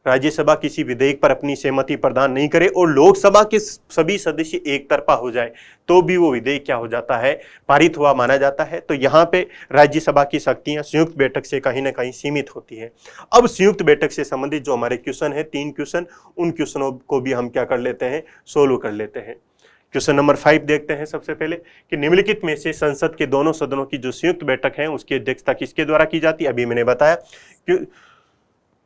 राज्यसभा किसी विधेयक पर अपनी सहमति प्रदान नहीं करे और लोकसभा के सभी सदस्य एक तरफा हो जाए तो भी वो विधेयक क्या हो जाता है? पारित हुआ माना जाता है। तो यहाँ पे राज्यसभा की शक्तियां संयुक्त बैठक से कहीं ना कहीं सीमित होती है। अब संयुक्त बैठक से संबंधित जो हमारे क्वेश्चन है, 3 क्वेश्चन, उन क्वेश्चनों को भी हम क्या कर लेते हैं? सोल्व कर लेते हैं। क्वेश्चन नंबर 5 देखते हैं सबसे पहले कि निम्नलिखित में से संसद के दोनों सदनों की जो संयुक्त बैठक है उसकी अध्यक्षता किसके द्वारा की जाती है। अभी मैंने बताया कि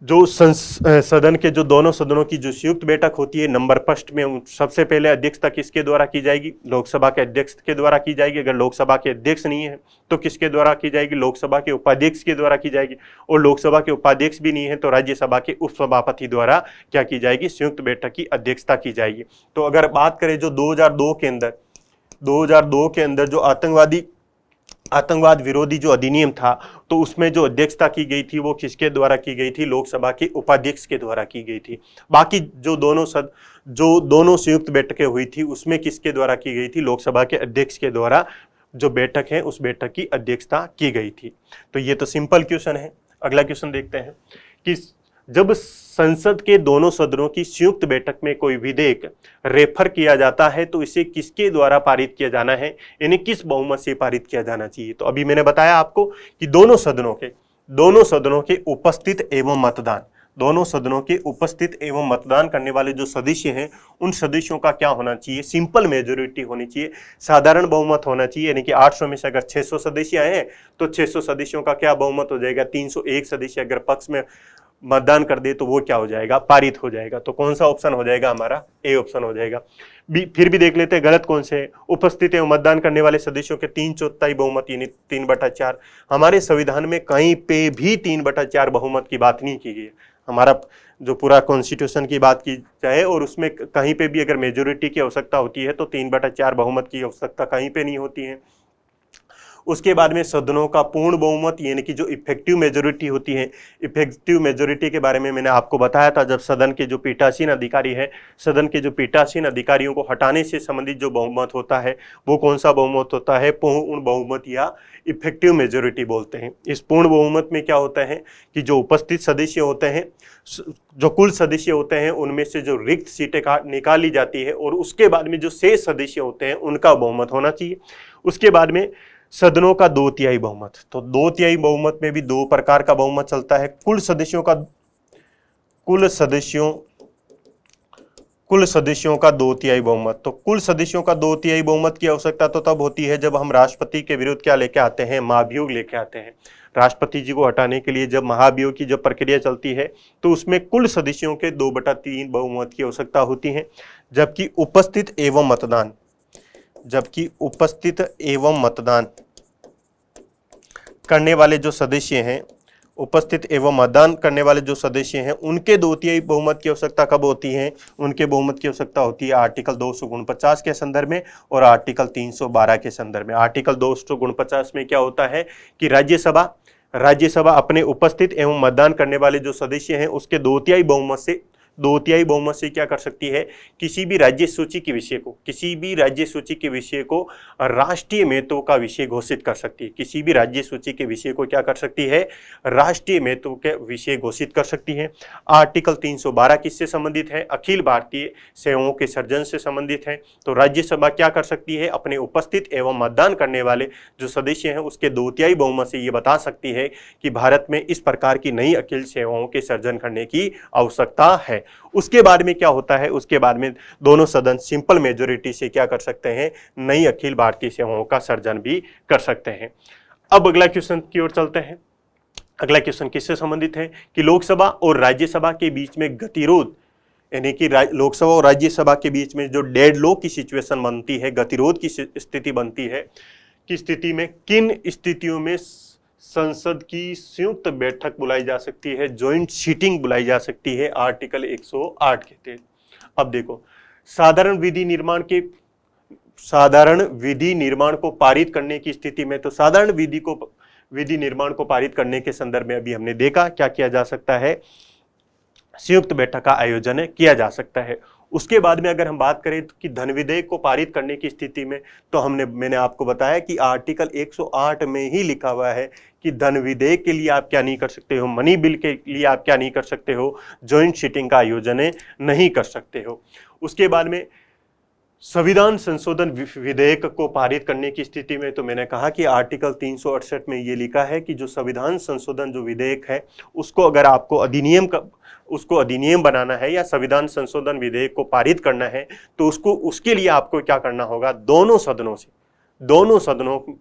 जो सदन के जो दोनों सदनों की जो संयुक्त बैठक होती है, नंबर फर्स्ट में सबसे पहले अध्यक्षता किसके द्वारा की जाएगी, लोकसभा के अध्यक्ष के द्वारा की जाएगी। अगर लोकसभा के अध्यक्ष नहीं है तो किसके द्वारा की जाएगी, लोकसभा के उपाध्यक्ष के द्वारा की जाएगी। और लोकसभा के उपाध्यक्ष भी नहीं है तो राज्यसभा के उपसभापति द्वारा क्या की जाएगी, संयुक्त बैठक की अध्यक्षता की जाएगी। तो अगर बात करें जो 2002 के अंदर जो आतंकवाद विरोधी जो अधिनियम था, तो उसमें जो अध्यक्षता की गई थी वो किसके द्वारा की गई थी, लोकसभा के उपाध्यक्ष के द्वारा की गई थी। बाकी जो दोनों संयुक्त बैठकें हुई थी उसमें किसके द्वारा की गई थी, लोकसभा के अध्यक्ष के द्वारा जो बैठक है उस बैठक की अध्यक्षता की गई थी। तो ये तो सिंपल क्वेश्चन है। अगला क्वेश्चन देखते हैं कि जब संसद के दोनों सदनों की संयुक्त बैठक में कोई विधेयक रेफर किया जाता है तो इसे किसके द्वारा पारित किया जाना है, यानी किस बहुमत से पारित किया जाना चाहिए। तो अभी मैंने बताया आपको कि दोनों सदनों के उपस्थित एवं मतदान करने वाले जो सदस्य हैं उन सदस्यों का क्या होना चाहिए, सिंपल मेजोरिटी होनी चाहिए, साधारण बहुमत होना चाहिए। यानी कि 800 में से अगर 600 सदस्य हैं तो 600 सदस्यों का क्या बहुमत हो जाएगा, 301 सदस्य अगर पक्ष में मतदान कर दे तो वो क्या हो जाएगा, पारित हो जाएगा। तो कौन सा ऑप्शन हो जाएगा, हमारा ए ऑप्शन हो जाएगा। फिर भी देख लेते हैं गलत कौन से है। उपस्थित एवं मतदान करने वाले सदस्यों के 3/4 बहुमत यानी 3/4। हमारे संविधान में कहीं पे भी 3/4 बहुमत की बात नहीं की गई है। हमारा जो पूरा कॉन्स्टिट्यूशन की बात की जाए और उसमें कहीं पे भी अगर मेजोरिटी की आवश्यकता होती है तो 3/4 बहुमत की आवश्यकता कहीं पे नहीं होती है। उसके बाद में सदनों का पूर्ण बहुमत यानी कि जो इफेक्टिव मेजोरिटी होती है, इफेक्टिव मेजोरिटी के बारे में मैंने आपको बताया था। जब सदन के जो पीठासीन अधिकारी है, सदन के जो पीठासीन अधिकारियों को हटाने से संबंधित जो बहुमत होता है वो कौन सा बहुमत होता है, पूर्ण बहुमत या इफेक्टिव मेजोरिटी बोलते हैं। इस पूर्ण बहुमत में क्या होता है कि जो उपस्थित सदस्य होते हैं, जो कुल सदस्य होते हैं उनमें से जो रिक्त सीटें निकाली जाती है और उसके बाद में जो शेष सदस्य होते हैं उनका बहुमत होना चाहिए। उसके बाद में सदनों का 2/3 बहुमत। तो 2/3 बहुमत में भी दो प्रकार का बहुमत चलता है। कुल सदस्यों का 2/3 बहुमत। तो कुल सदस्यों का 2/3 बहुमत की आवश्यकता तो तब होती है जब हम राष्ट्रपति के विरुद्ध क्या लेके आते हैं, महाभियोग लेके आते हैं। राष्ट्रपति जी को हटाने के लिए जब महाभियोग की जब प्रक्रिया चलती है तो उसमें कुल सदस्यों के 2/3 बहुमत की आवश्यकता होती है। जबकि उपस्थित एवं मतदान करने वाले जो सदस्य हैं, उपस्थित एवं मतदान करने वाले जो सदस्य हैं उनके 2/3 बहुमत की आवश्यकता कब होती है, उनके बहुमत की आवश्यकता होती है आर्टिकल 249 के संदर्भ में और आर्टिकल 312 के संदर्भ में। आर्टिकल 249 में क्या होता है कि राज्यसभा अपने उपस्थित एवं मतदान करने वाले जो सदस्य हैं उसके 2/3 बहुमत से क्या कर सकती है, किसी भी राज्य सूची के विषय को राष्ट्रीय महत्व का विषय घोषित कर सकती है। किसी भी राज्य सूची के विषय को क्या कर सकती है, राष्ट्रीय महत्व के विषय घोषित कर सकती है। आर्टिकल 312 किससे संबंधित है, अखिल भारतीय सेवाओं के सर्जन से संबंधित है। तो राज्यसभा क्या कर सकती है, अपने उपस्थित एवं मतदान करने वाले जो सदस्य हैं उसके 2/3 बहुमत से ये बता सकती है कि भारत में इस प्रकार की नई अखिल सेवाओं के सर्जन करने की आवश्यकता है। उसके बाद में क्या होता है, उसके बाद में दोनों सदन सिंपल मेजोरिटी से क्या कर सकते हैं, नई अखिल भारतीय सेवाओं का सर्जन भी कर सकते हैं। अब अगला क्वेश्चन की ओर चलते हैं। अगला क्वेश्चन किससे संबंधित है कि लोकसभा और राज्यसभा के बीच में गतिरोध, यानी कि लोकसभा और राज्यसभा के बीच में जो डेडलॉक की सिचुएशन बनती है, गतिरोध की स्थिति बनती है, कि स्थिति में किन स्थितियों में संसद की संयुक्त बैठक बुलाई जा सकती है, ज्वाइंट सीटिंग बुलाई जा सकती है, आर्टिकल 108 के तहत। अब देखो, साधारण विधि निर्माण को पारित करने की स्थिति में, तो साधारण विधि निर्माण को पारित करने के संदर्भ में अभी हमने देखा क्या किया जा सकता है, संयुक्त बैठक का आयोजन किया जा सकता है। उसके बाद में अगर हम बात करें कि धन विधेयक को पारित करने की स्थिति में, तो मैंने आपको बताया कि आर्टिकल 108 में ही लिखा हुआ है कि धन विधेयक के लिए आप क्या नहीं कर सकते हो, मनी बिल के लिए आप क्या नहीं कर सकते हो, ज्वाइंट सीटिंग का आयोजन नहीं कर सकते हो। उसके बाद में संविधान संशोधन विधेयक को पारित करने की स्थिति में तो मैंने कहा कि आर्टिकल 368 में ये लिखा है कि जो संविधान संशोधन जो विधेयक है उसको अगर आपको अधिनियम बनाना है या संविधान संशोधन विधेयक को पारित करना है तो उसके लिए आपको क्या करना होगा, दोनों सदनों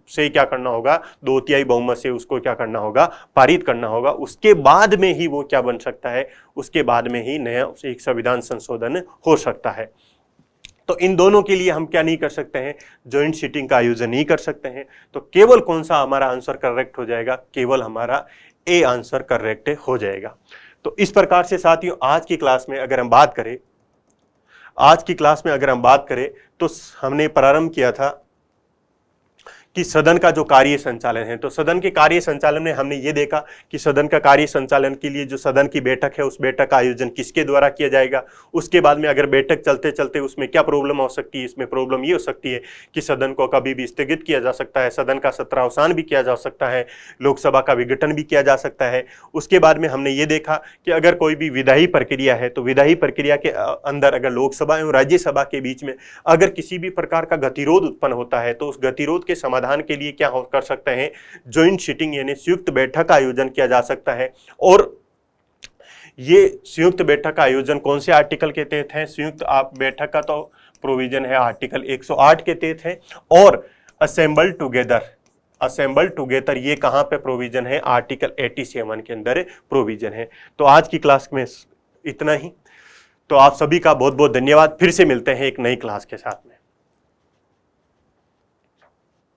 से क्या करना होगा, 2/3 बहुमत से उसको क्या करना होगा, पारित करना होगा। उसके बाद में ही वो क्या बन सकता है, उसके बाद में ही नया एक संविधान संशोधन हो सकता है। तो इन दोनों के लिए हम क्या नहीं कर सकते हैं, जॉइंट सिटिंग का आयोजन नहीं कर सकते हैं। तो केवल कौन सा हमारा आंसर करेक्ट हो जाएगा, केवल हमारा ए आंसर करेक्ट हो जाएगा। तो इस प्रकार से साथियों आज की क्लास में अगर हम बात करें तो हमने प्रारंभ किया था कि सदन का जो कार्य संचालन है। तो सदन के कार्य संचालन में हमने ये देखा कि सदन का कार्य संचालन के लिए जो सदन की बैठक है उस बैठक का आयोजन किसके द्वारा किया जाएगा। उसके बाद में अगर बैठक चलते चलते उसमें क्या प्रॉब्लम हो सकती है, इसमें प्रॉब्लम ये हो सकती है कि सदन को कभी भी स्थगित किया जा सकता है, सदन का सत्रावसान भी किया जा सकता है, लोकसभा का विघटन भी किया जा सकता है। उसके बाद में हमने ये देखा कि अगर कोई भी विधायी प्रक्रिया है तो विधायी प्रक्रिया के अंदर अगर लोकसभा एवं राज्यसभा के बीच में अगर किसी भी प्रकार का गतिरोध उत्पन्न होता है तो उस गतिरोध के समाधान के लिए क्या कर सकते हैं, ज्वाइंट सिटिंग यानी संयुक्त बैठक का आयोजन किया जा सकता है। और ये संयुक्त बैठक का आयोजन कौन से आर्टिकल के तहत है, संयुक्त बैठक का तो प्रोविजन है आर्टिकल 108 के तहत है। और असेंबल टुगेदर ये कहां पे प्रोविजन है, आर्टिकल 87 के अंदर प्रोविजन है। तो आज की क्लास में इतना ही। तो आप सभी का बहुत बहुत धन्यवाद। फिर से मिलते हैं एक नई क्लास के साथ में।